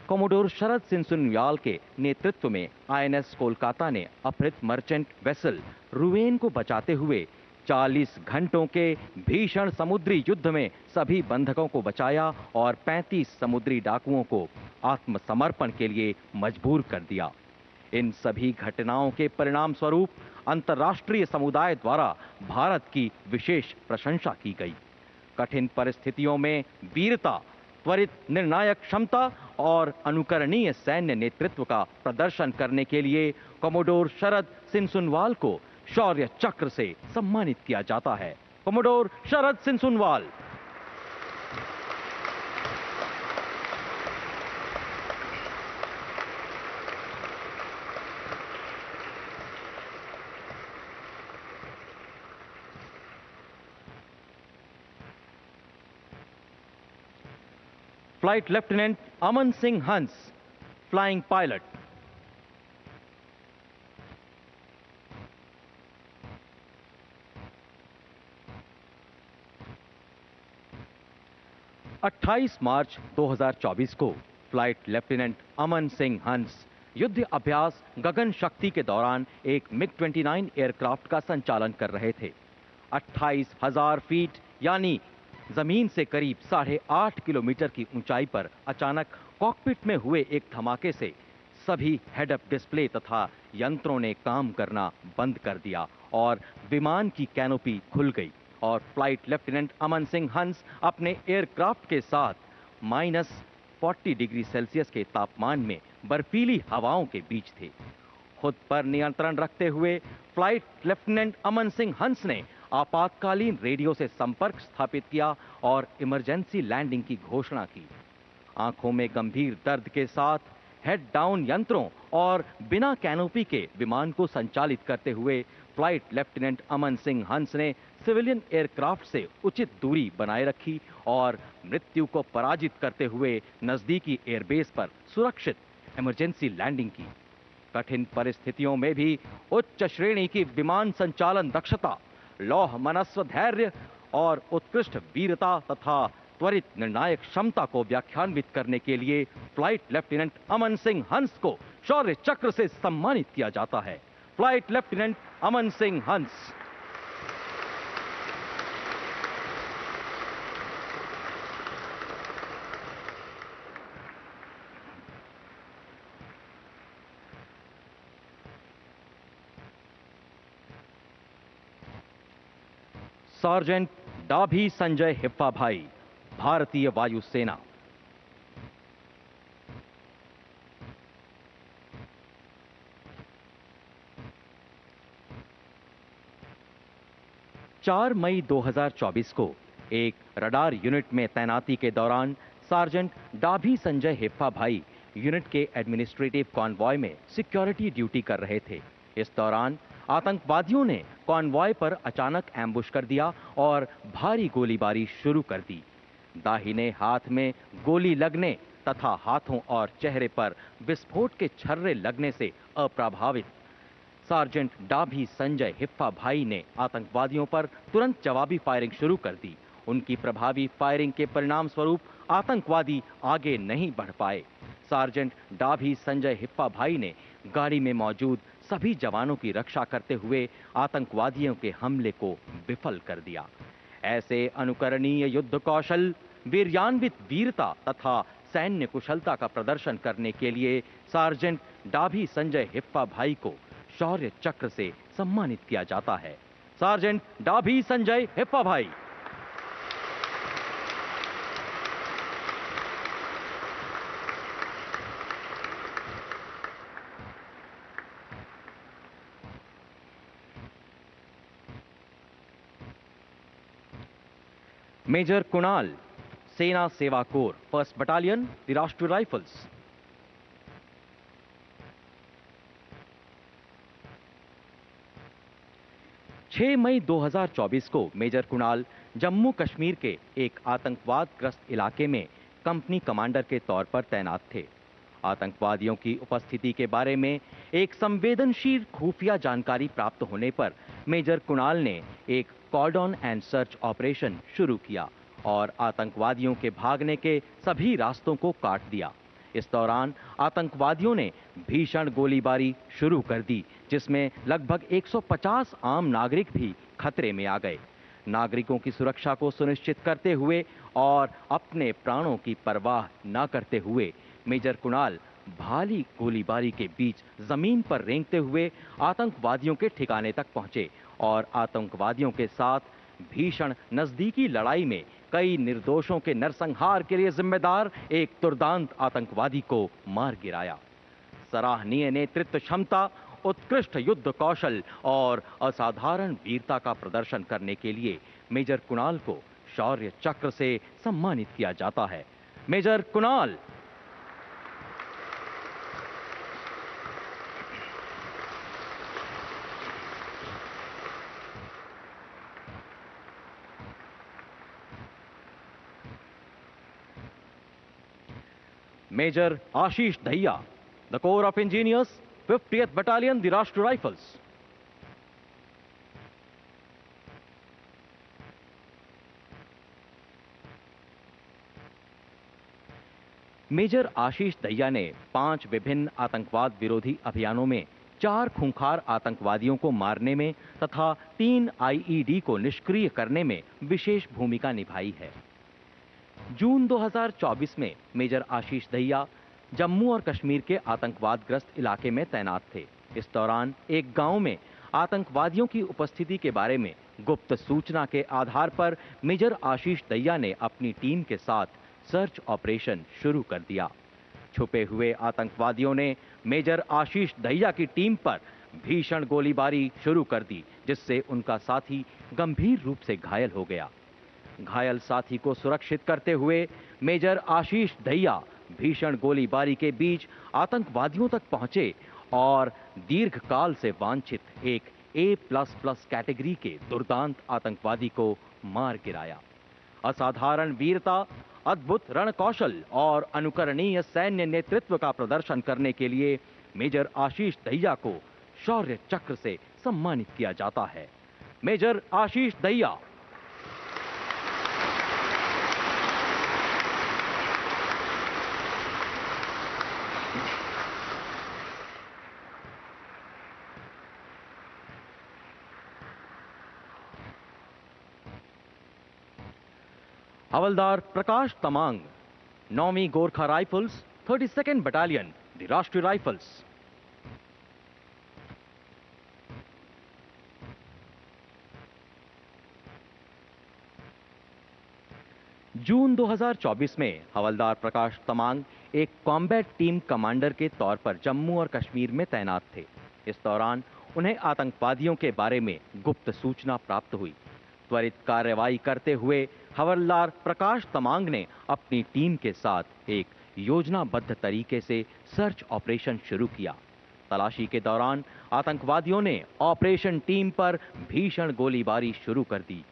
कोमोडोर शरद सिनसुनवाल के नेतृत्व में INS कोलकाता ने अपहृत मर्चेंट वेसल रुवेन को बचाते हुए 40 घंटों के भीषण समुद्री युद्ध में सभी बंधकों को बचाया और 35 समुद्री डाकुओं को आत्मसमर्पण के लिए मजबूर कर दिया। इन सभी घटनाओं के परिणाम स्वरूप अंतर्राष्ट्रीय समुदाय द्वारा भारत की विशेष प्रशंसा की गई। कठिन परिस्थितियों में वीरता, त्वरित निर्णायक क्षमता और अनुकरणीय सैन्य नेतृत्व का प्रदर्शन करने के लिए कोमोडोर शरद सिनसुनवाल को शौर्य चक्र से सम्मानित किया जाता है। कोमोडोर शरद सिनसुनवाल। फ्लाइट लेफ्टिनेंट अमन सिंह हंस, फ्लाइंग पायलट। अट्ठाईस मार्च 2024 को फ्लाइट लेफ्टिनेंट अमन सिंह हंस युद्ध अभ्यास गगन शक्ति के दौरान एक MiG-29 एयरक्राफ्ट का संचालन कर रहे थे। 28,000 फीट यानी जमीन से करीब 8.5 किलोमीटर की ऊंचाई पर अचानक कॉकपिट में हुए एक धमाके से सभी हेड अप डिस्प्ले तथा यंत्रों ने काम करना बंद कर दिया और विमान की कैनोपी खुल गई और फ्लाइट लेफ्टिनेंट अमन सिंह हंस अपने एयरक्राफ्ट के साथ -40 डिग्री सेल्सियस के तापमान में बर्फीली हवाओं के बीच थे। खुद पर नियंत्रण रखते हुए फ्लाइट लेफ्टिनेंट अमन सिंह हंस ने आपातकालीन रेडियो से संपर्क स्थापित किया और इमरजेंसी लैंडिंग की घोषणा की। आंखों में गंभीर दर्द के साथ हेड डाउन यंत्रों और बिना कैनोपी के विमान को संचालित करते हुए फ्लाइट लेफ्टिनेंट अमन सिंह हंस ने सिविलियन एयरक्राफ्ट से उचित दूरी बनाए रखी और मृत्यु को पराजित करते हुए नजदीकी एयरबेस पर सुरक्षित इमरजेंसी लैंडिंग की। कठिन परिस्थितियों में भी उच्च श्रेणी की विमान संचालन दक्षता, लौह मनस्व धैर्य और उत्कृष्ट वीरता तथा त्वरित निर्णायक क्षमता को व्याख्यान्वित करने के लिए फ्लाइट लेफ्टिनेंट अमन सिंह हंस को शौर्य चक्र से सम्मानित किया जाता है। फ्लाइट लेफ्टिनेंट अमन सिंह हंस। सार्जेंट डाभी संजय हिप्पा भाई, भारतीय वायुसेना। चार मई 2024 को एक रडार यूनिट में तैनाती के दौरान सार्जेंट डाभी संजय हिप्पा भाई यूनिट के एडमिनिस्ट्रेटिव कॉन्वॉय में सिक्योरिटी ड्यूटी कर रहे थे। इस दौरान आतंकवादियों ने कॉन्वॉय पर अचानक एम्बुश कर दिया और भारी गोलीबारी शुरू कर दी। दाहिने हाथ में गोली लगने तथा हाथों और चेहरे पर विस्फोट के छर्रे लगने से अप्रभावित सार्जेंट डाभी संजय हिप्पा भाई ने आतंकवादियों पर तुरंत जवाबी फायरिंग शुरू कर दी। उनकी प्रभावी फायरिंग के परिणाम स्वरूप आतंकवादी आगे नहीं बढ़ पाए। सार्जेंट डाभी संजय हिप्पा भाई ने गाड़ी में मौजूद सभी जवानों की रक्षा करते हुए आतंकवादियों के हमले को विफल कर दिया। ऐसे अनुकरणीय युद्ध कौशल, वीर्यान्वित वीरता तथा सैन्य कुशलता का प्रदर्शन करने के लिए सार्जेंट डाभी संजय हिप्पा भाई को शौर्य चक्र से सम्मानित किया जाता है। सार्जेंट डाभी संजय हिप्पा भाई। मेजर कुणाल, सेना सेवा core, 1st battalion, the Rashtriya rifles. छह मई 2024 को मेजर कुणाल जम्मू कश्मीर के एक आतंकवादग्रस्त इलाके में कंपनी कमांडर के तौर पर तैनात थे। आतंकवादियों की उपस्थिति के बारे में एक संवेदनशील खुफिया जानकारी प्राप्त होने पर मेजर कुणाल ने एक कॉर्डन एंड सर्च ऑपरेशन शुरू किया और आतंकवादियों के भागने के सभी रास्तों को काट दिया। इस दौरान आतंकवादियों ने भीषण गोलीबारी शुरू कर दी, जिसमें लगभग 150 आम नागरिक भी खतरे में आ गए। नागरिकों की सुरक्षा को सुनिश्चित करते हुए और अपने प्राणों की परवाह न करते हुए मेजर कुणाल भारी गोलीबारी के बीच जमीन पर रेंगते हुए आतंकवादियों के ठिकाने तक पहुंचे और आतंकवादियों के साथ भीषण नजदीकी लड़ाई में कई निर्दोषों के नरसंहार के लिए जिम्मेदार एक दुर्दांत आतंकवादी को मार गिराया। सराहनीय नेतृत्व क्षमता, उत्कृष्ट युद्ध कौशल और असाधारण वीरता का प्रदर्शन करने के लिए मेजर कुणाल को शौर्य चक्र से सम्मानित किया जाता है। Major Kunal. Major Ashish Dahiya, the corps of engineers, 50th battalion, the Rashtriya rifles. Major Ashish Dahiya ने 5 विभिन्न आतंकवाद विरोधी अभियानों में 4 खूंखार आतंकवादियों को मारने में तथा 3 आईईडी को निष्क्रिय करने में विशेष भूमिका निभाई है। जून 2024 में मेजर आशीष दहिया जम्मू और कश्मीर के आतंकवादग्रस्त इलाके में तैनात थे। इस दौरान एक गांव में आतंकवादियों की उपस्थिति के बारे में गुप्त सूचना के आधार पर मेजर आशीष दहिया ने अपनी टीम के साथ सर्च ऑपरेशन शुरू कर दिया। छुपे हुए आतंकवादियों ने मेजर आशीष दहिया की टीम पर भीषण गोलीबारी शुरू कर दी, जिससे उनका साथी गंभीर रूप से घायल हो गया। घायल साथी को सुरक्षित करते हुए मेजर आशीष दहिया भीषण गोलीबारी के बीच आतंकवादियों तक पहुंचे और दीर्घकाल से वांछित एक A++ कैटेगरी के दुर्दांत आतंकवादी को मार गिराया। असाधारण वीरता, अद्भुत रणकौशल और अनुकरणीय सैन्य नेतृत्व का प्रदर्शन करने के लिए मेजर आशीष दहिया को शौर्य चक्र से सम्मानित किया जाता है। मेजर आशीष दहिया। हवलदार प्रकाश तमांग, 9वीं Gorkha rifles, 32nd battalion, the Rashtriya rifles. जून 2024 में हवलदार प्रकाश तमांग एक कॉम्बैट टीम कमांडर के तौर पर जम्मू और कश्मीर में तैनात थे। इस दौरान उन्हें आतंकवादियों के बारे में गुप्त सूचना प्राप्त हुई। त्वरित कार्रवाई करते हुए हवलदार प्रकाश तमांग ने अपनी टीम के साथ एक योजनाबद्ध तरीके से सर्च ऑपरेशन शुरू किया। तलाशी के दौरान आतंकवादियों ने ऑपरेशन टीम पर भीषण गोलीबारी शुरू कर दी।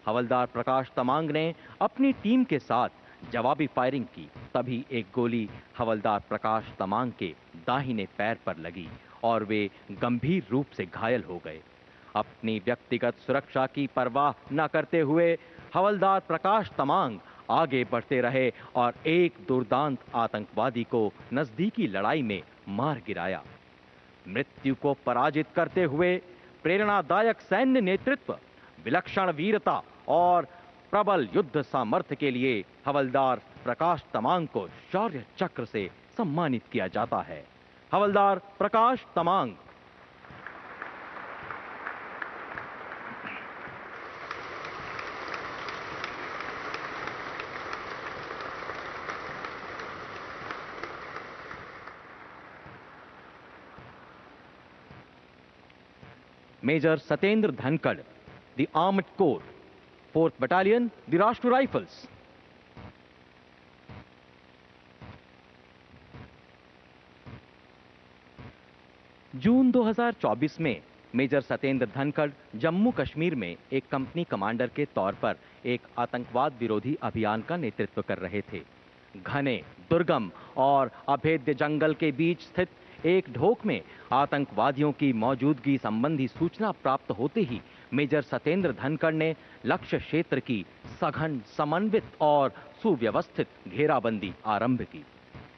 हवलदार प्रकाश तमांग ने अपनी टीम के साथ जवाबी फायरिंग की। तभी एक गोली हवलदार प्रकाश तमांग के दाहिने पैर पर लगी और वे गंभीर रूप से घायल हो गए। अपनी व्यक्तिगत सुरक्षा की परवाह न करते हुए हवलदार प्रकाश तमांग आगे बढ़ते रहे और एक दुर्दांत आतंकवादी को नजदीकी लड़ाई में मार गिराया। मृत्यु को पराजित करते हुए प्रेरणादायक सैन्य नेतृत्व, विलक्षण वीरता और प्रबल युद्ध सामर्थ्य के लिए हवलदार प्रकाश तमांग को शौर्य चक्र से सम्मानित किया जाता है। Havildar Prakash Tamang. Major Satender Dhankhar, the armoured corps, 4th battalion, the Rashtriya rifles. जून 2024 में मेजर सतेंद्र धनखड़ जम्मू कश्मीर में एक कंपनी कमांडर के तौर पर एक आतंकवाद विरोधी अभियान का नेतृत्व कर रहे थे। घने, दुर्गम और अभेद्य जंगल के बीच स्थित एक ढोक में आतंकवादियों की मौजूदगी संबंधी सूचना प्राप्त होते ही मेजर सतेंद्र धनखड़ ने लक्ष्य क्षेत्र की सघन, समन्वित और सुव्यवस्थित घेराबंदी आरंभ की।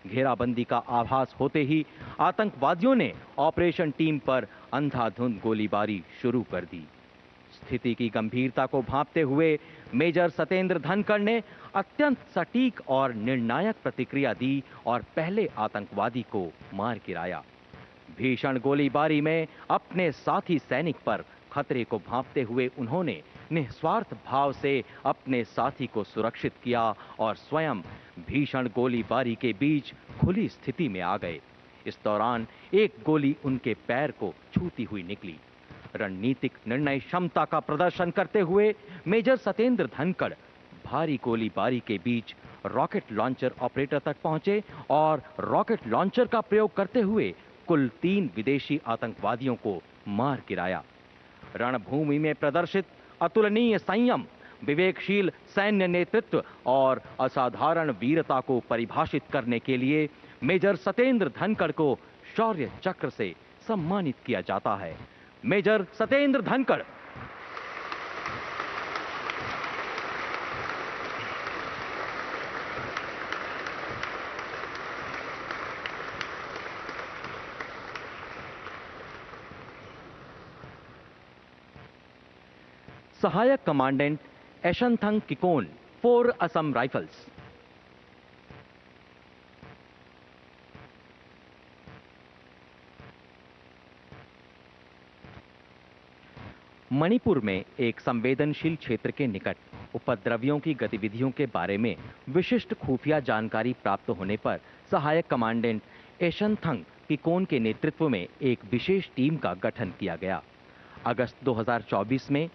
घेराबंदी का आभास होते ही आतंकवादियों ने ऑपरेशन टीम पर अंधाधुंध गोलीबारी शुरू कर दी। स्थिति की गंभीरता को भांपते हुए मेजर सतेंद्र धनखड़ ने अत्यंत सटीक और निर्णायक प्रतिक्रिया दी और पहले आतंकवादी को मार गिराया। भीषण गोलीबारी में अपने साथी सैनिक पर खतरे को भांपते हुए उन्होंने निस्वार्थ भाव से अपने साथी को सुरक्षित किया और स्वयं भीषण गोलीबारी के बीच खुली स्थिति में आ गए। इस दौरान एक गोली उनके पैर को छूती हुई निकली। रणनीतिक निर्णय क्षमता का प्रदर्शन करते हुए मेजर सतेंद्र धनखड़ भारी गोलीबारी के बीच रॉकेट लॉन्चर ऑपरेटर तक पहुंचे और रॉकेट लॉन्चर का प्रयोग करते हुए कुल 3 विदेशी आतंकवादियों को मार गिराया। रणभूमि में प्रदर्शित अतुलनीय संयम, विवेकशील सैन्य नेतृत्व और असाधारण वीरता को परिभाषित करने के लिए मेजर सतेंद्र धनखड़ को शौर्य चक्र से सम्मानित किया जाता है। मेजर सतेंद्र धनखड़। सहायक कमांडेंट एशंथंग किकोन, 4 असम राइफल्स। मणिपुर में एक संवेदनशील क्षेत्र के निकट उपद्रवियों की गतिविधियों के बारे में विशिष्ट खुफिया जानकारी प्राप्त होने पर सहायक कमांडेंट एशनथंग किकोन के नेतृत्व में एक विशेष टीम का गठन किया गया। अगस्त 2024 में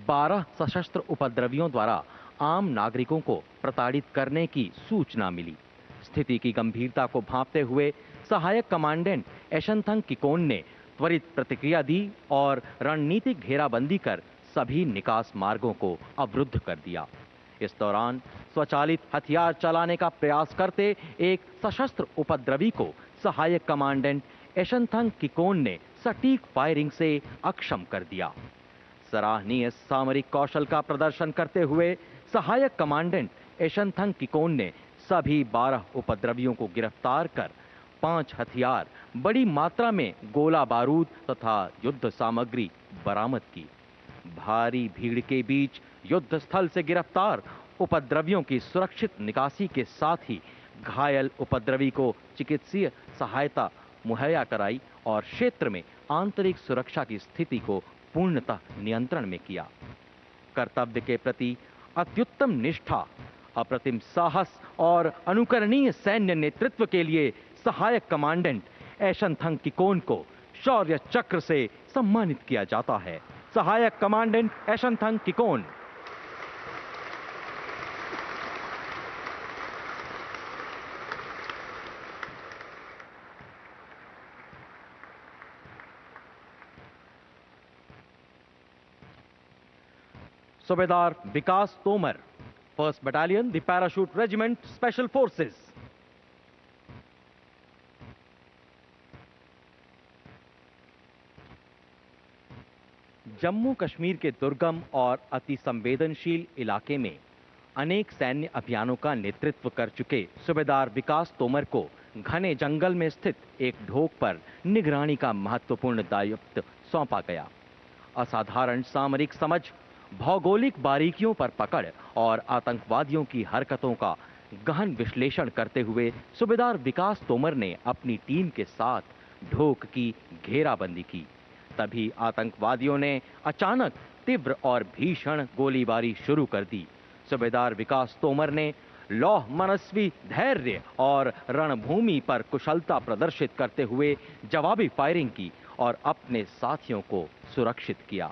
12 सशस्त्र उपद्रवियों द्वारा आम नागरिकों को प्रताड़ित करने की सूचना मिली। स्थिति की गंभीरता को भांपते हुए सहायक कमांडेंट एशनथंग किकोन ने त्वरित प्रतिक्रिया दी और रणनीतिक घेराबंदी कर सभी निकास मार्गों को अवरुद्ध कर दिया। इस दौरान स्वचालित हथियार चलाने का प्रयास करते एक सशस्त्र उपद्रवी को सहायक कमांडेंट एशनथंग किकोन ने सटीक फायरिंग से अक्षम कर दिया। सराहनीय सामरिक कौशल का प्रदर्शन करते हुए सहायक कमांडेंट एशनथंग किकोन ने सभी 12 उपद्रवियों को गिरफ्तार कर 5 हथियार, बड़ी मात्रा में गोला बारूद तथा युद्ध सामग्री बरामद की। भारी भीड़ के बीच युद्ध स्थल से गिरफ्तार उपद्रवियों की सुरक्षित निकासी के साथ ही घायल उपद्रवी को चिकित्सीय सहायता मुहैया कराई और क्षेत्र में आंतरिक सुरक्षा की स्थिति को पूर्णतः नियंत्रण में किया। कर्तव्य के प्रति अत्युत्तम निष्ठा, अप्रतिम साहस और अनुकरणीय सैन्य नेतृत्व के लिए सहायक कमांडेंट एशनथंग किकोन को शौर्य चक्र से सम्मानित किया जाता है। सहायक कमांडेंट एशनथंग किकोन। सूबेदार विकास Tomar, 1st Battalion, the Parachute Regiment, Special Forces। Jammu Kashmir के दुर्गम और अति संवेदनशील इलाके में अनेक सैन्य अभियानों का नेतृत्व कर चुके सूबेदार विकास तोमर को घने जंगल में स्थित एक ढोक पर निगरानी का महत्वपूर्ण दायित्व सौंपा गया। असाधारण सामरिक समझ, भौगोलिक बारीकियों पर पकड़ और आतंकवादियों की हरकतों का गहन विश्लेषण करते हुए सूबेदार विकास तोमर ने अपनी टीम के साथ ढोक की घेराबंदी की। तभी आतंकवादियों ने अचानक तीव्र और भीषण गोलीबारी शुरू कर दी। सूबेदार विकास तोमर ने लौह मनस्वी धैर्य और रणभूमि पर कुशलता प्रदर्शित करते हुए जवाबी फायरिंग की और अपने साथियों को सुरक्षित किया।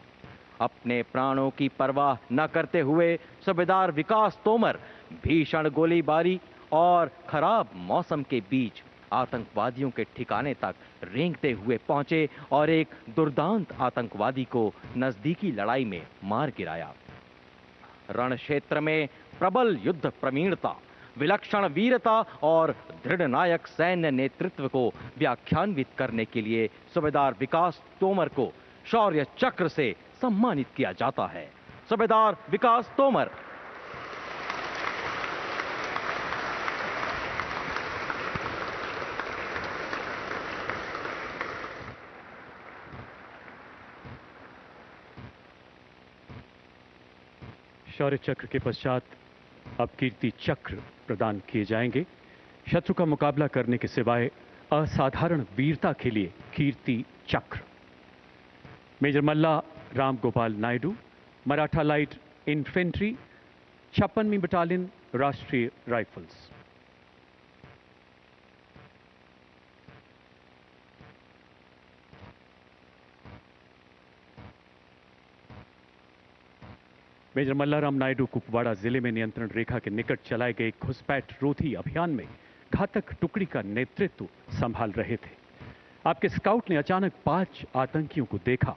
अपने प्राणों की परवाह न करते हुए सूबेदार विकास तोमर भीषण गोलीबारी और खराब मौसम के बीच आतंकवादियों के ठिकाने तक रेंगते हुए पहुंचे और एक दुर्दांत आतंकवादी को नजदीकी लड़ाई में मार गिराया। रण क्षेत्र में प्रबल युद्ध प्रवीणता, विलक्षण वीरता और दृढ़ नायक सैन्य नेतृत्व को व्याख्यान्वित करने के लिए सूबेदार विकास तोमर को शौर्य चक्र से सम्मानित किया जाता है। सूबेदार विकास तोमर। शौर्य चक्र के पश्चात अब कीर्ति चक्र प्रदान किए जाएंगे। शत्रु का मुकाबला करने के सिवाय असाधारण वीरता के लिए Kirti Chakra. Major Malla Ram Gopal Naidu, Maratha light infantry, 56वीं battalion, Rashtriya rifles. Major Mallaram Naidu Kupwara जिले में नियंत्रण रेखा के निकट चलाए गए घुसपैठ रोधी अभियान में घातक टुकड़ी का नेतृत्व संभाल रहे थे। आपके स्काउट ने अचानक 5 आतंकियों को देखा।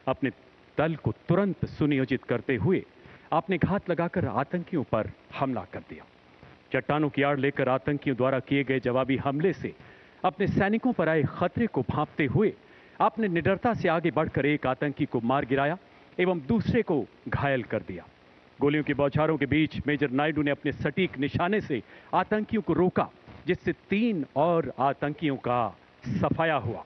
अपने दल को तुरंत सुनियोजित करते हुए आपने घात लगाकर आतंकियों पर हमला कर दिया। चट्टानों की आड़ लेकर आतंकियों द्वारा किए गए जवाबी हमले से अपने सैनिकों पर आए खतरे को भांपते हुए आपने निडरता से आगे बढ़कर एक आतंकी को मार गिराया एवं दूसरे को घायल कर दिया। गोलियों की बौछारों के बीच मेजर नायडू ने अपने सटीक निशाने से आतंकियों को रोका, जिससे 3 और आतंकियों का सफाया हुआ।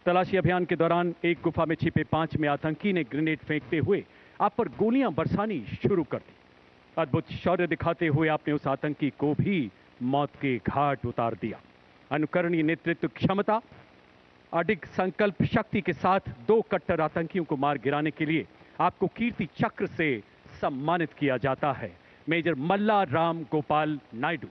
तलाशी अभियान के दौरान एक गुफा में छिपे 5वें आतंकी ने ग्रेनेड फेंकते हुए आप पर गोलियां बरसानी शुरू कर दी। अद्भुत शौर्य दिखाते हुए आपने उस आतंकी को भी मौत के घाट उतार दिया। अनुकरणीय नेतृत्व क्षमता, अडिग संकल्प शक्ति के साथ 2 कट्टर आतंकियों को मार गिराने के लिए आपको कीर्ति चक्र से सम्मानित किया जाता है। Major Malla Ram Gopal Naidu.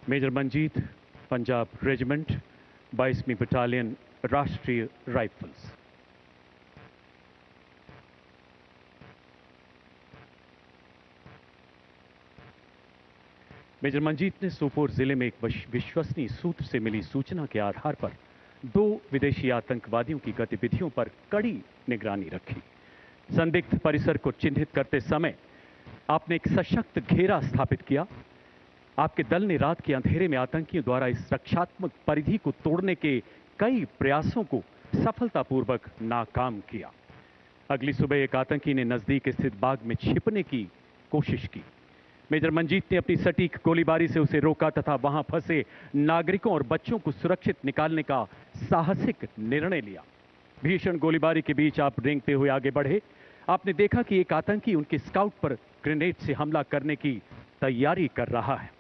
Major Manjeet, Punjab regiment, 22वीं battalion, Rashtriya rifles. Major Manjeet ने सोपोर जिले में एक विश्वसनीय सूत्र से मिली सूचना के आधार पर 2 विदेशी आतंकवादियों की गतिविधियों पर कड़ी निगरानी रखी। संदिग्ध परिसर को चिन्हित करते समय आपने एक सशक्त घेरा स्थापित किया। आपके दल ने रात के अंधेरे में आतंकियों द्वारा इस रक्षात्मक परिधि को तोड़ने के कई प्रयासों को सफलतापूर्वक नाकाम किया। अगली सुबह एक आतंकी ने नजदीक स्थित बाग में छिपने की कोशिश की। मेजर मंजीत ने अपनी सटीक गोलीबारी से उसे रोका तथा वहां फंसे नागरिकों और बच्चों को सुरक्षित निकालने का साहसिक निर्णय लिया। भीषण गोलीबारी के बीच आप रेंगते हुए आगे बढ़े। आपने देखा कि एक आतंकी उनके स्काउट पर ग्रेनेड से हमला करने की तैयारी कर रहा है।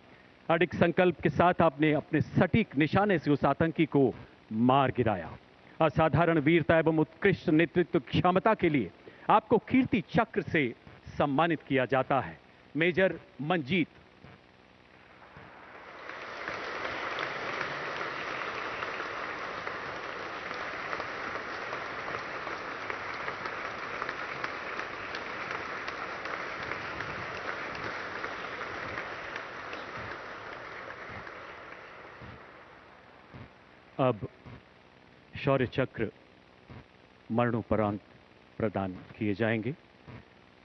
अडिग संकल्प के साथ आपने अपने सटीक निशाने से उस आतंकी को मार गिराया। असाधारण वीरता एवं उत्कृष्ट नेतृत्व क्षमता के लिए आपको कीर्ति चक्र से सम्मानित किया जाता है। मेजर मंजीत। अब शौर्य चक्र मरणोपरांत प्रदान किए जाएंगे।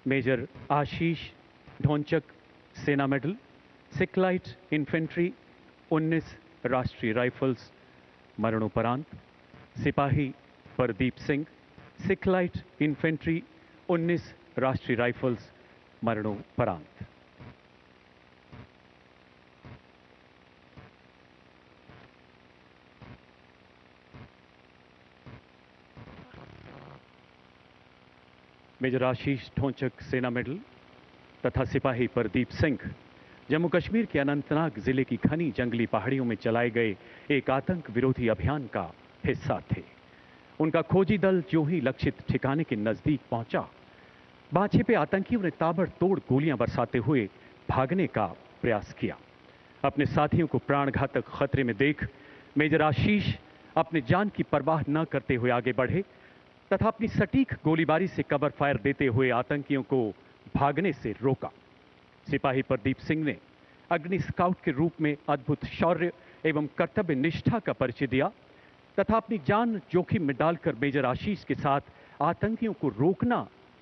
मेजर आशीष ढोंचक, सेना मेडल, सिखलाइट इन्फेंट्री, 19 राष्ट्रीय राइफल्स, मरणोपरांत। सिपाही प्रदीप सिंह, सिखलाइट इन्फेंट्री, 19 राष्ट्रीय राइफल्स, मरणोपरांत। मेजर आशीष ढोंचक, सेना मेडल तथा सिपाही प्रदीप सिंह जम्मू कश्मीर के अनंतनाग जिले की घनी जंगली पहाड़ियों में चलाए गए एक आतंक विरोधी अभियान का हिस्सा थे। उनका खोजी दल जो ही लक्षित ठिकाने के नजदीक पहुंचा, बाछे पे आतंकियों ने ताबड़तोड़ गोलियां बरसाते हुए भागने का प्रयास किया। अपने साथियों को प्राणघातक खतरे में देख मेजर आशीष अपने जान की परवाह न करते हुए आगे बढ़े तथा अपनी सटीक गोलीबारी से कवर फायर देते हुए आतंकियों को भागने से रोका। सिपाही प्रदीप सिंह ने अग्नि स्काउट के रूप में अद्भुत शौर्य एवं कर्तव्य निष्ठा का परिचय दिया तथा अपनी जान जोखिम में डालकर मेजर आशीष के साथ आतंकियों को रोकना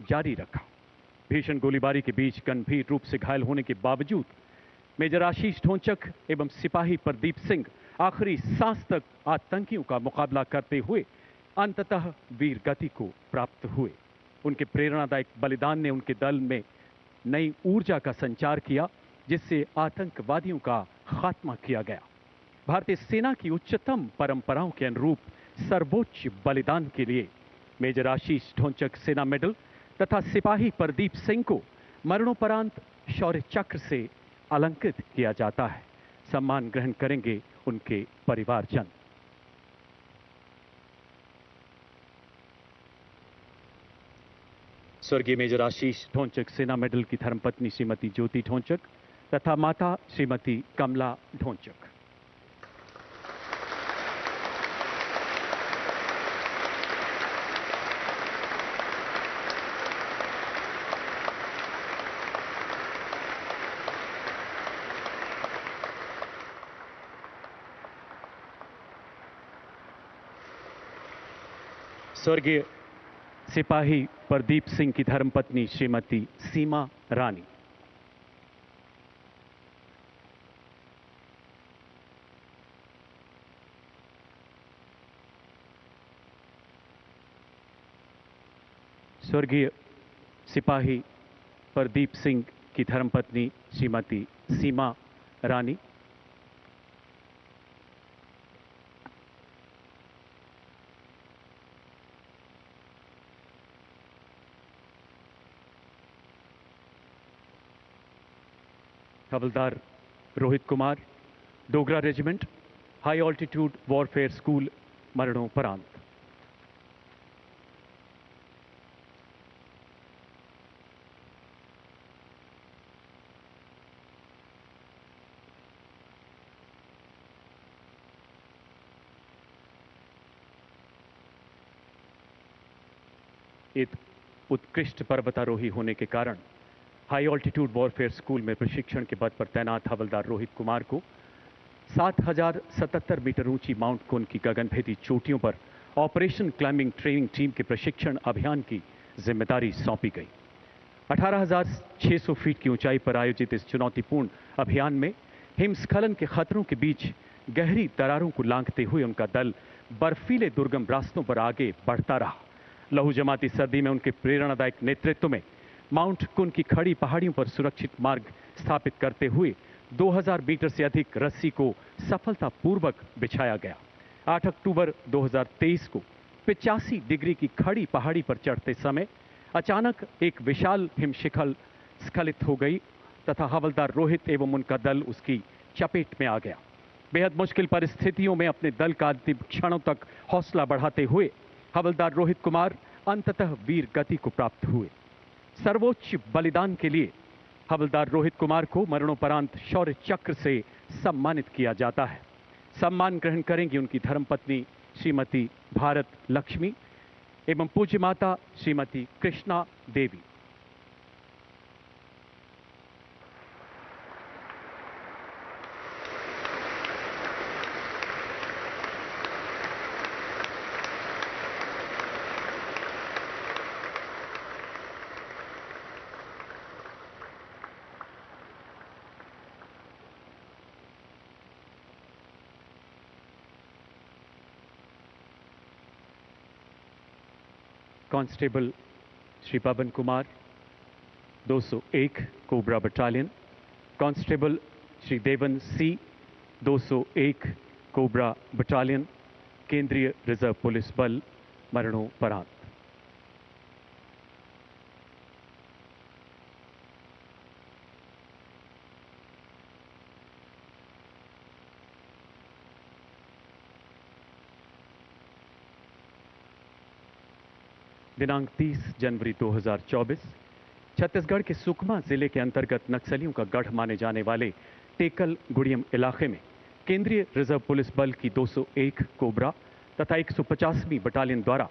जारी रखा। भीषण गोलीबारी के बीच गंभीर रूप से घायल होने के बावजूद मेजर आशीष ढोंचक एवं सिपाही प्रदीप सिंह आखिरी सांस तक आतंकियों का मुकाबला करते हुए अंततः वीर गति को प्राप्त हुए। उनके प्रेरणादायक बलिदान ने उनके दल में नई ऊर्जा का संचार किया, जिससे आतंकवादियों का खात्मा किया गया। भारतीय सेना की उच्चतम परंपराओं के अनुरूप सर्वोच्च बलिदान के लिए मेजर आशीष ढोंचक, सेना मेडल तथा सिपाही प्रदीप सिंह को मरणोपरांत शौर्य चक्र से अलंकृत किया जाता है। सम्मान ग्रहण करेंगे उनके परिवारजन। स्वर्गीय मेजर आशीष ढोंचक, सेना मेडल की धर्मपत्नी श्रीमती ज्योति ढोंचक तथा माता श्रीमती कमला ढोंचक। स्वर्गीय सिपाही प्रदीप सिंह की धर्मपत्नी श्रीमती सीमा रानी। स्वर्गीय सिपाही प्रदीप सिंह की धर्मपत्नी Shrimati Seema Rani. Havildar Rohit Kumar, Dogra regiment, high altitude warfare school, मरणोपरांत। एक उत्कृष्ट पर्वतारोही होने के कारण हाई ऑल्टीट्यूड वॉरफेयर स्कूल में प्रशिक्षण के पद पर तैनात हवलदार रोहित कुमार को 7077 मीटर ऊंची माउंट कुन की गगनभेदी चोटियों पर ऑपरेशन क्लाइंबिंग ट्रेनिंग टीम के प्रशिक्षण अभियान की जिम्मेदारी सौंपी गई। 18,600 फीट की ऊंचाई पर आयोजित इस चुनौतीपूर्ण अभियान में हिमस्खलन के खतरों के बीच गहरी दरारों को लांघते हुए उनका दल बर्फीले दुर्गम रास्तों पर आगे बढ़ता रहा। लहू जमाती सर्दी में उनके प्रेरणादायक नेतृत्व में माउंट कुन की खड़ी पहाड़ियों पर सुरक्षित मार्ग स्थापित करते हुए 2000 मीटर से अधिक रस्सी को सफलतापूर्वक बिछाया गया। 8 अक्टूबर 2023 को 85 डिग्री की खड़ी पहाड़ी पर चढ़ते समय अचानक एक विशाल हिमशिखर स्खलित हो गई तथा हवलदार रोहित एवं उनका दल उसकी चपेट में आ गया। बेहद मुश्किल परिस्थितियों में अपने दल का अंतिम क्षणों तक हौसला बढ़ाते हुए हवलदार रोहित कुमार अंततः वीर गति को प्राप्त हुए। सर्वोच्च बलिदान के लिए हवलदार रोहित कुमार को मरणोपरांत शौर्य चक्र से सम्मानित किया जाता है। सम्मान ग्रहण करेंगी उनकी धर्मपत्नी श्रीमती भारत लक्ष्मी एवं पूज्य माता Shrimati Krishna Devi. Constable Shri Pawan Kumar 201 cobra battalion, constable Shri Devan C 201 cobra battalion, केंद्रीय रिजर्व पुलिस बल, मरणोपरांत। दिनांक 30 जनवरी 2024 छत्तीसगढ़ के सुकमा जिले के अंतर्गत नक्सलियों का गढ़ माने जाने वाले टेकल गुड़ियम इलाके में केंद्रीय रिजर्व पुलिस बल की 201 कोबरा तथा 150वीं बटालियन द्वारा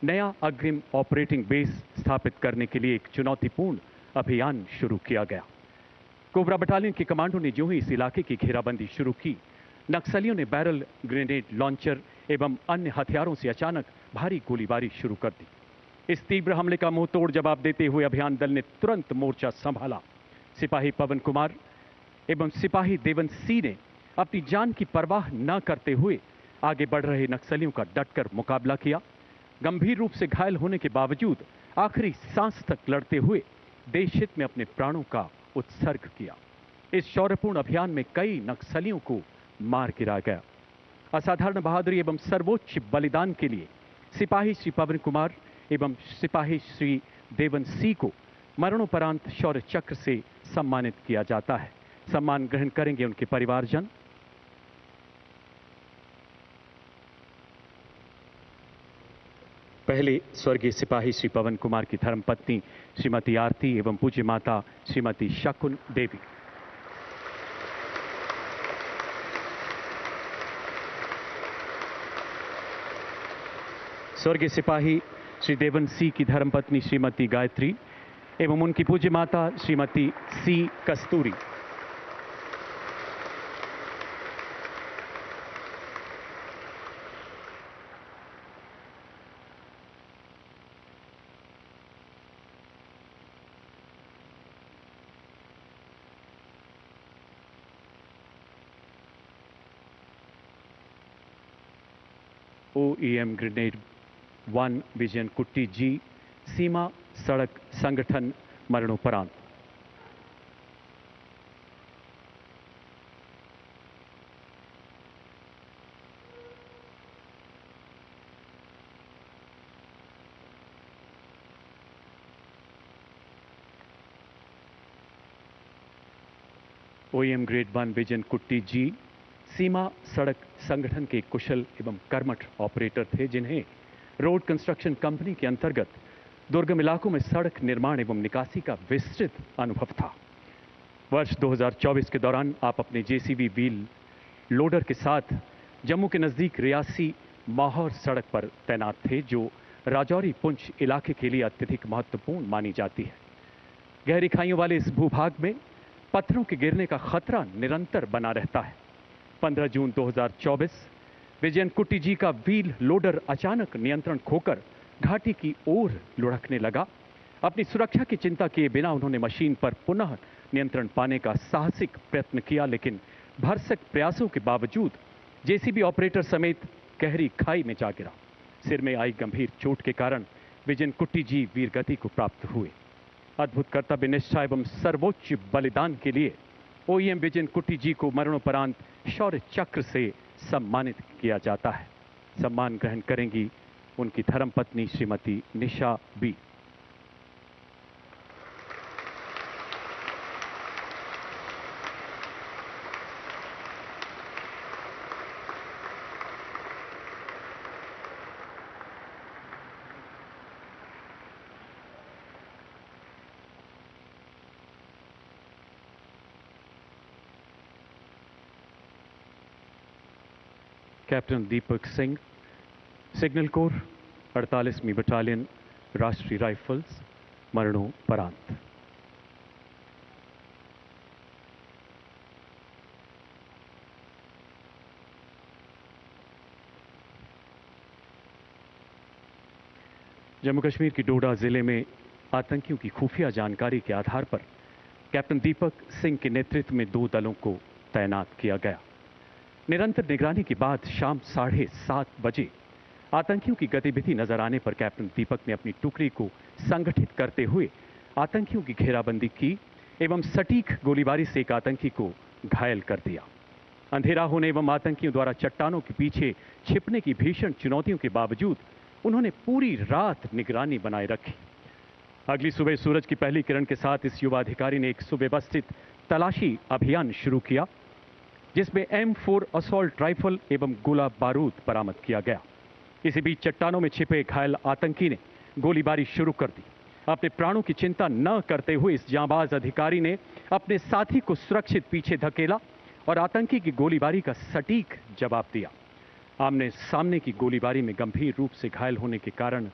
नया अग्रिम ऑपरेटिंग बेस स्थापित करने के लिए एक चुनौतीपूर्ण अभियान शुरू किया गया। कोबरा बटालियन के कमांडो ने जो ही इस इलाके की घेराबंदी शुरू की, नक्सलियों ने बैरल ग्रेनेड लॉन्चर एवं अन्य हथियारों से अचानक भारी गोलीबारी शुरू कर दी। इस तीव्र हमले का मुंहतोड़ जवाब देते हुए अभियान दल ने तुरंत मोर्चा संभाला। सिपाही पवन कुमार एवं सिपाही देवन सी ने अपनी जान की परवाह न करते हुए आगे बढ़ रहे नक्सलियों का डटकर मुकाबला किया। गंभीर रूप से घायल होने के बावजूद आखिरी सांस तक लड़ते हुए देश हित में अपने प्राणों का उत्सर्ग किया। इस शौर्यपूर्ण अभियान में कई नक्सलियों को मार गिराया गया। असाधारण बहादुरी एवं सर्वोच्च बलिदान के लिए सिपाही श्री पवन कुमार एवं सिपाही श्री देवन सी को मरणोपरांत शौर्य चक्र से सम्मानित किया जाता है। सम्मान ग्रहण करेंगे उनके परिवारजन। पहले स्वर्गीय सिपाही श्री पवन कुमार की धर्मपत्नी श्रीमती आरती एवं पूज्य माता श्रीमती शकुन देवी। स्वर्गीय सिपाही श्री देवन सी की धर्मपत्नी श्रीमती गायत्री एवं उनकी पूज्य माता श्रीमती सी कस्तूरी। OEM ग्रेनेड 1 विजयन कुट्टी जी, सीमा सड़क संगठन, मरणोपरांत। OEM ग्रेड 1 विजन कुट्टी जी सीमा सड़क संगठन के कुशल एवं कर्मठ ऑपरेटर थे, जिन्हें रोड कंस्ट्रक्शन कंपनी के अंतर्गत दुर्गम इलाकों में सड़क निर्माण एवं निकासी का विस्तृत अनुभव था। वर्ष 2024 के दौरान आप अपने JCB व्हील लोडर के साथ जम्मू के नजदीक रियासी माहौर सड़क पर तैनात थे, जो राजौरी पुंछ इलाके के लिए अत्यधिक महत्वपूर्ण मानी जाती है। गहरी खाइयों वाले इस भूभाग में पत्थरों के गिरने का खतरा निरंतर बना रहता है। 15 जून 2024 विजयन कुट्टी जी का व्हील लोडर अचानक नियंत्रण खोकर घाटी की ओर लुढ़कने लगा। अपनी सुरक्षा की चिंता किए बिना उन्होंने मशीन पर पुनः नियंत्रण पाने का साहसिक प्रयत्न किया, लेकिन भरसक प्रयासों के बावजूद JCB ऑपरेटर समेत गहरी खाई में जा गिरा। सिर में आई गंभीर चोट के कारण विजयन कुट्टी जी वीरगति को प्राप्त हुए। अद्भुत कर्तव्य निष्ठा एवं सर्वोच्च बलिदान के लिए OEM विजयन कुट्टी जी को मरणोपरांत शौर्य चक्र से सम्मानित किया जाता है। सम्मान ग्रहण करेंगी उनकी धर्मपत्नी श्रीमती निशा B. Captain Deepak Singh, signal corps 48वीं battalion Rashtriya rifles, मरणोपरांत। जम्मू कश्मीर की डोडा जिले में आतंकियों की खुफिया जानकारी के आधार पर कैप्टन दीपक सिंह के नेतृत्व में 2 दलों को तैनात किया गया। निरंतर निगरानी के बाद शाम 7:30 बजे आतंकियों की गतिविधि नजर आने पर कैप्टन दीपक ने अपनी टुकड़ी को संगठित करते हुए आतंकियों की घेराबंदी की एवं सटीक गोलीबारी से एक आतंकी को घायल कर दिया। अंधेरा होने एवं आतंकियों द्वारा चट्टानों के पीछे छिपने की भीषण चुनौतियों के बावजूद उन्होंने पूरी रात निगरानी बनाए रखी। अगली सुबह सूरज की पहली किरण के साथ इस युवा अधिकारी ने एक सुव्यवस्थित तलाशी अभियान शुरू किया, जिसमें M4 असॉल्ट राइफल एवं गोला बारूद बरामद किया गया। इसी बीच चट्टानों में छिपे घायल आतंकी ने गोलीबारी शुरू कर दी। अपने प्राणों की चिंता न करते हुए इस जांबाज अधिकारी ने अपने साथी को सुरक्षित पीछे धकेला और आतंकी की गोलीबारी का सटीक जवाब दिया। आमने सामने की गोलीबारी में गंभीर रूप से घायल होने के कारण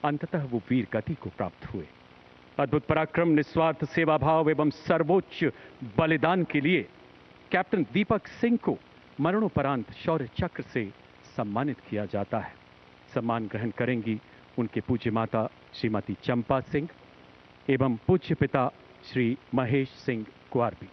अंततः वो वीर गति को प्राप्त हुए। अद्भुत पराक्रम, निस्वार्थ सेवा भाव एवं सर्वोच्च बलिदान के लिए कैप्टन दीपक सिंह को मरणोपरांत शौर्य चक्र से सम्मानित किया जाता है। सम्मान ग्रहण करेंगी उनके पूज्य माता श्रीमती चंपा सिंह एवं पूज्य पिता श्री महेश सिंह कुआरबी।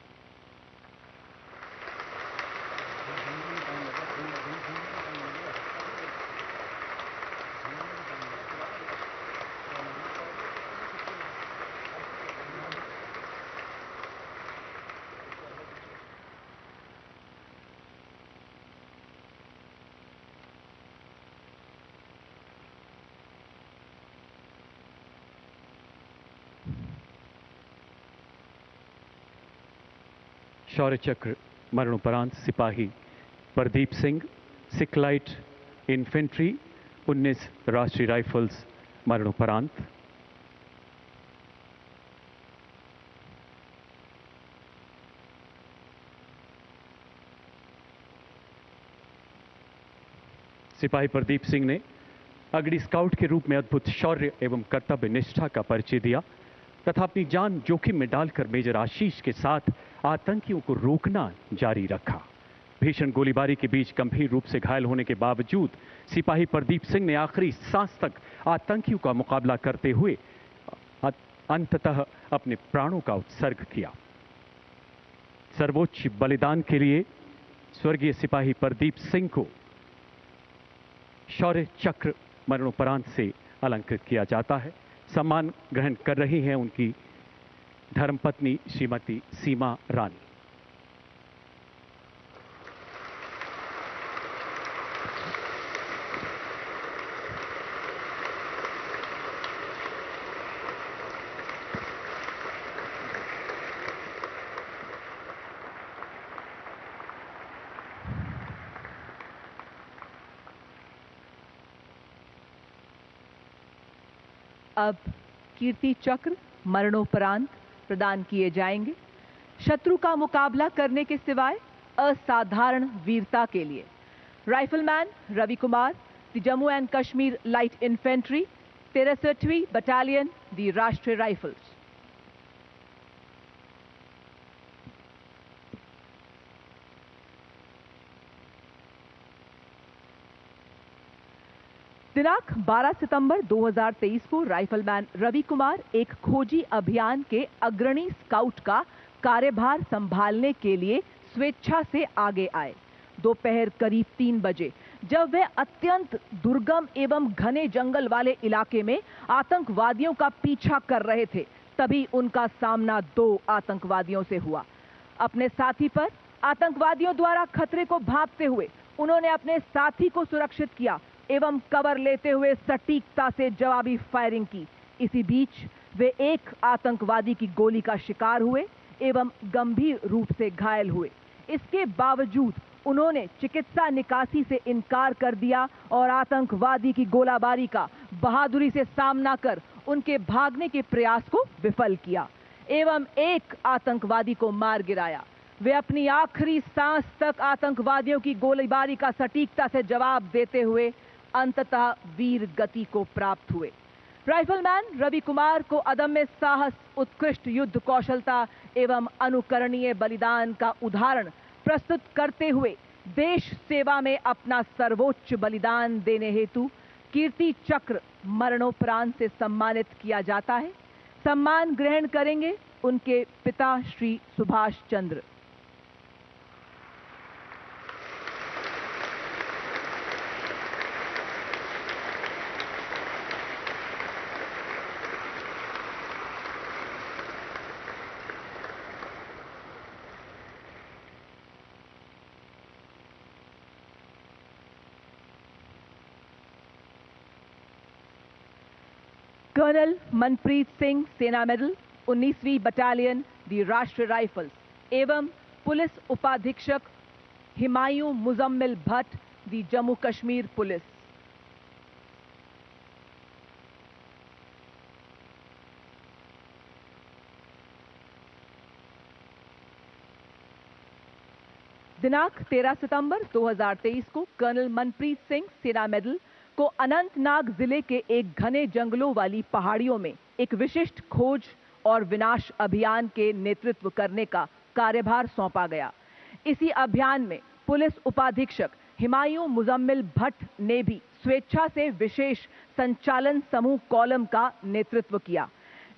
शौर्य चक्र मरणोपरांत सिपाही प्रदीप सिंह, सिखलाइट इन्फेंट्री 19 राष्ट्रीय राइफल्स, मरणोपरांत। सिपाही प्रदीप सिंह ने अगड़ी स्काउट के रूप में अद्भुत शौर्य एवं कर्तव्य निष्ठा का परिचय दिया तथा अपनी जान जोखिम में डालकर मेजर आशीष के साथ आतंकियों को रोकना जारी रखा। भीषण गोलीबारी के बीच गंभीर रूप से घायल होने के बावजूद सिपाही प्रदीप सिंह ने आखिरी सांस तक आतंकियों का मुकाबला करते हुए अंततः अपने प्राणों का उत्सर्ग किया। सर्वोच्च बलिदान के लिए स्वर्गीय सिपाही प्रदीप सिंह को शौर्य चक्र मरणोपरांत से अलंकृत किया जाता है। सम्मान ग्रहण कर रही हैं उनकी धर्मपत्नी श्रीमती सीमा रानी। अब कीर्ति चक्र मरणोपरांत प्रदान किए जाएंगे शत्रु का मुकाबला करने के सिवाय असाधारण वीरता के लिए। Rifleman Ravi Kumar, the Jammu and Kashmir light infantry, 63वीं बटालियन, द राष्ट्रीय राइफल्स। दिनांक 12 सितंबर 2023 को राइफलमैन रवि कुमार एक खोजी अभियान के अग्रणी स्काउट का कार्यभार संभालने के लिए स्वेच्छा से आगे आए। दोपहर करीब 3 बजे जब वे अत्यंत दुर्गम एवं घने जंगल वाले इलाके में आतंकवादियों का पीछा कर रहे थे, तभी उनका सामना 2 आतंकवादियों से हुआ। अपने साथी पर आतंकवादियों द्वारा खतरे को भांपते हुए उन्होंने अपने साथी को सुरक्षित किया एवं कवर लेते हुए सटीकता से जवाबी फायरिंग की। इसी बीच वे एक आतंकवादी की गोली का शिकार हुए एवं गंभीर रूप से घायल हुए। इसके बावजूद उन्होंने चिकित्सा निकासी से इनकार कर दिया और आतंकवादी की गोलाबारी का बहादुरी से सामना कर उनके भागने के प्रयास को विफल किया एवं एक आतंकवादी को मार गिराया। वे अपनी आखिरी सांस तक आतंकवादियों की गोलीबारी का सटीकता से जवाब देते हुए अंततः वीर गति को प्राप्त हुए। राइफलमैन रवि कुमार को अदम्य साहस, उत्कृष्ट युद्ध कौशलता एवं अनुकरणीय बलिदान का उदाहरण प्रस्तुत करते हुए देश सेवा में अपना सर्वोच्च बलिदान देने हेतु कीर्ति चक्र मरणोपरांत से सम्मानित किया जाता है। सम्मान ग्रहण करेंगे उनके पिता श्री सुभाष चंद्र। कर्नल मनप्रीत सिंह, सेना मेडल, 19वीं बटालियन, दी राष्ट्रीय राइफल्स एवं पुलिस उपाधीक्षक हिमायूं मुजम्मिल भट्ट, दी जम्मू कश्मीर पुलिस। दिनांक 13 सितंबर 2023 को कर्नल मनप्रीत सिंह, सेना मेडल, को अनंतनाग जिले के एक घने जंगलों वाली पहाड़ियों में एक विशिष्ट खोज और विनाश अभियान के नेतृत्व करने का कार्यभार सौंपा गया। इसी अभियान में पुलिस उपाधीक्षक हिमायूं मुजम्मिल भट्ट ने भी स्वेच्छा से विशेष संचालन समूह कॉलम का नेतृत्व किया।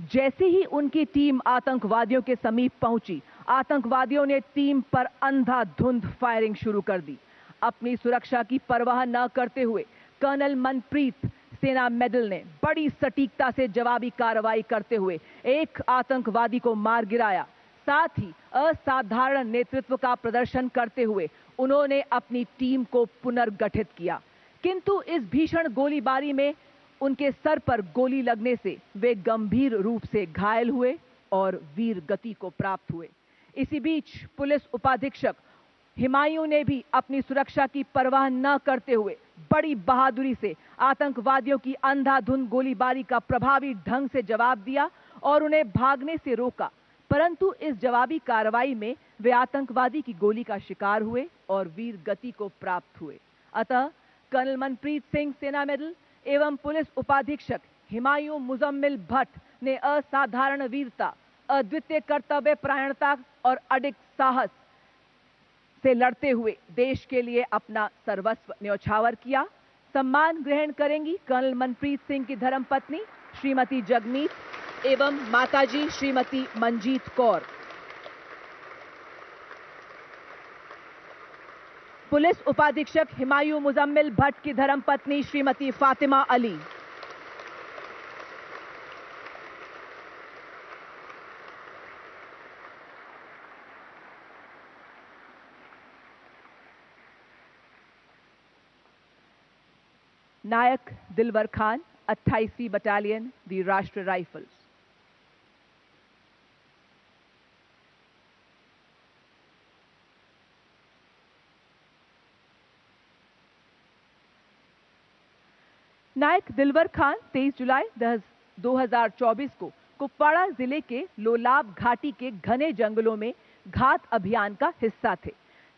जैसे ही उनकी टीम आतंकवादियों के समीप पहुंची, आतंकवादियों ने टीम पर अंधाधुंध फायरिंग शुरू कर दी। अपनी सुरक्षा की परवाह न करते हुए कर्नल मनप्रीत, सेना मेडल, ने बड़ी सटीकता से जवाबी कार्रवाई करते हुए एक आतंकवादी को मार गिराया। साथ ही असाधारण नेतृत्व का प्रदर्शन करते हुए उन्होंने अपनी टीम को पुनर्गठित किया। किंतु इस भीषण गोलीबारी में उनके सर पर गोली लगने से वे गंभीर रूप से घायल हुए और वीर गति को प्राप्त हुए। इसी बीच पुलिस उपाधीक्षक हिमायूं ने भी अपनी सुरक्षा की परवाह न करते हुए बड़ी बहादुरी से आतंकवादियों की अंधाधुंध गोलीबारी का प्रभावी ढंग से जवाब दिया और उन्हें भागने से रोका। परंतु इस जवाबी कार्रवाई में वे आतंकवादी की गोली का शिकार हुए और वीर गति को प्राप्त हुए। अतः कर्नल मनप्रीत सिंह, सेना मेडल, एवं पुलिस उपाधीक्षक हिमायूं मुजम्मिल भट्ट ने असाधारण वीरता, अद्वितीय कर्तव्य परायणता और अडिग साहस से लड़ते हुए देश के लिए अपना सर्वस्व न्यौछावर किया। सम्मान ग्रहण करेंगी कर्नल मनप्रीत सिंह की धर्मपत्नी श्रीमती जगमीत एवं माताजी श्रीमती मंजीत कौर। पुलिस उपाधीक्षक हिमायूं मुजम्मिल भट्ट की धर्मपत्नी श्रीमती फातिमा अली। नायक दिलवर Khan, 28वीं battalion, the Rashtriya rifles. नायक दिलवर खान 23 जुलाई 2024 को कुपवाड़ा जिले के लोलाब घाटी के घने जंगलों में घात अभियान का हिस्सा थे।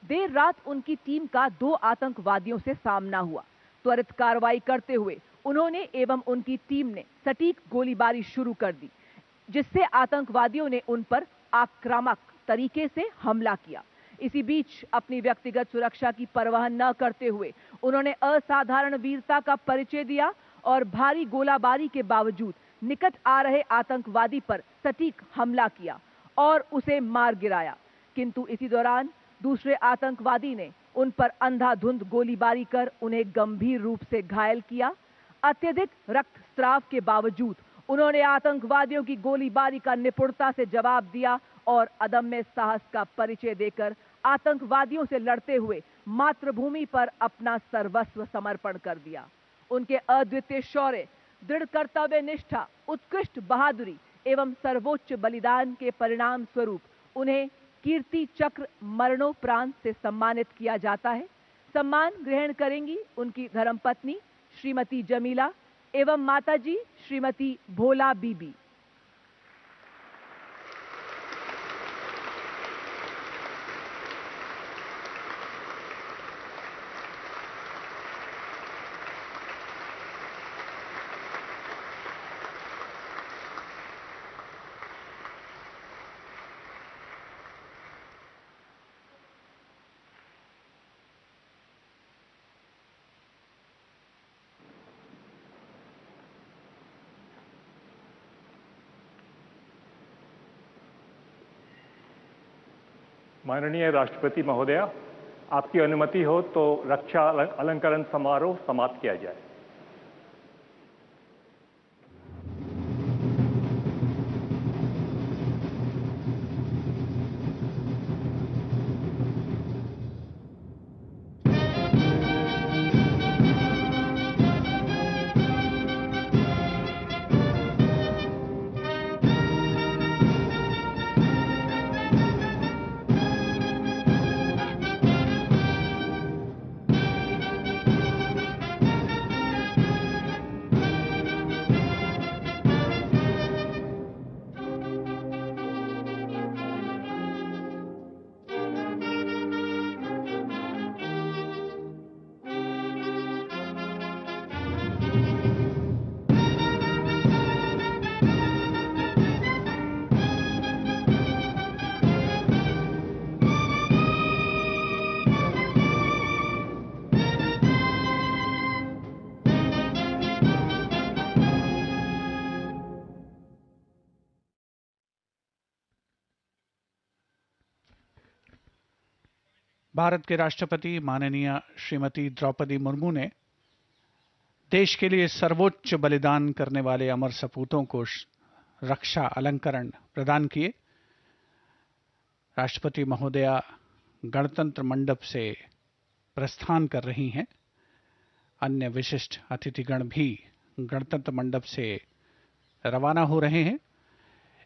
देर रात उनकी टीम का 2 आतंकवादियों से सामना हुआ। त्वरित कार्रवाई करते हुए उन्होंने एवं उनकी टीम ने सटीक गोलीबारी शुरू कर दी, जिससे आतंकवादियों ने उन पर आक्रामक तरीके से हमला किया। इसी बीच अपनी व्यक्तिगत सुरक्षा की परवाह न करते हुए उन्होंने असाधारण वीरता का परिचय दिया और भारी गोलाबारी के बावजूद निकट आ रहे आतंकवादी पर सटीक हमला किया और उसे मार गिराया। किंतु इसी दौरान दूसरे आतंकवादी ने उन पर अंधाधुंध गोलीबारी कर उन्हें गंभीर रूप से घायल किया। अत्यधिक रक्तस्राव के बावजूद उन्होंने आतंकवादियों की गोलीबारी का निपुणता से जवाब दिया और अदम्य साहस का परिचय देकर आतंकवादियों से लड़ते हुए मातृभूमि पर अपना सर्वस्व समर्पण कर दिया। उनके अद्वितीय शौर्य, दृढ़ कर्तव्य निष्ठा, उत्कृष्ट बहादुरी एवं सर्वोच्च बलिदान के परिणाम स्वरूप उन्हें कीर्ति चक्र मरणोपरांत से सम्मानित किया जाता है। सम्मान ग्रहण करेंगी उनकी धर्मपत्नी श्रीमती जमीला एवं माताजी श्रीमती भोला बीबी। माननीय राष्ट्रपति महोदया, आपकी अनुमति हो तो रक्षा अलंकरण समारोह समाप्त किया जाए। भारत के राष्ट्रपति माननीय श्रीमती द्रौपदी मुर्मू ने देश के लिए सर्वोच्च बलिदान करने वाले अमर सपूतों को रक्षा अलंकरण प्रदान किए। राष्ट्रपति महोदया गणतंत्र मंडप से प्रस्थान कर रही हैं। अन्य विशिष्ट अतिथिगण भी गणतंत्र मंडप से रवाना हो रहे हैं।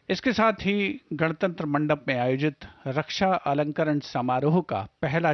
इसके साथ ही गणतंत्र मंडप में आयोजित रक्षा अलंकरण समारोह का पहला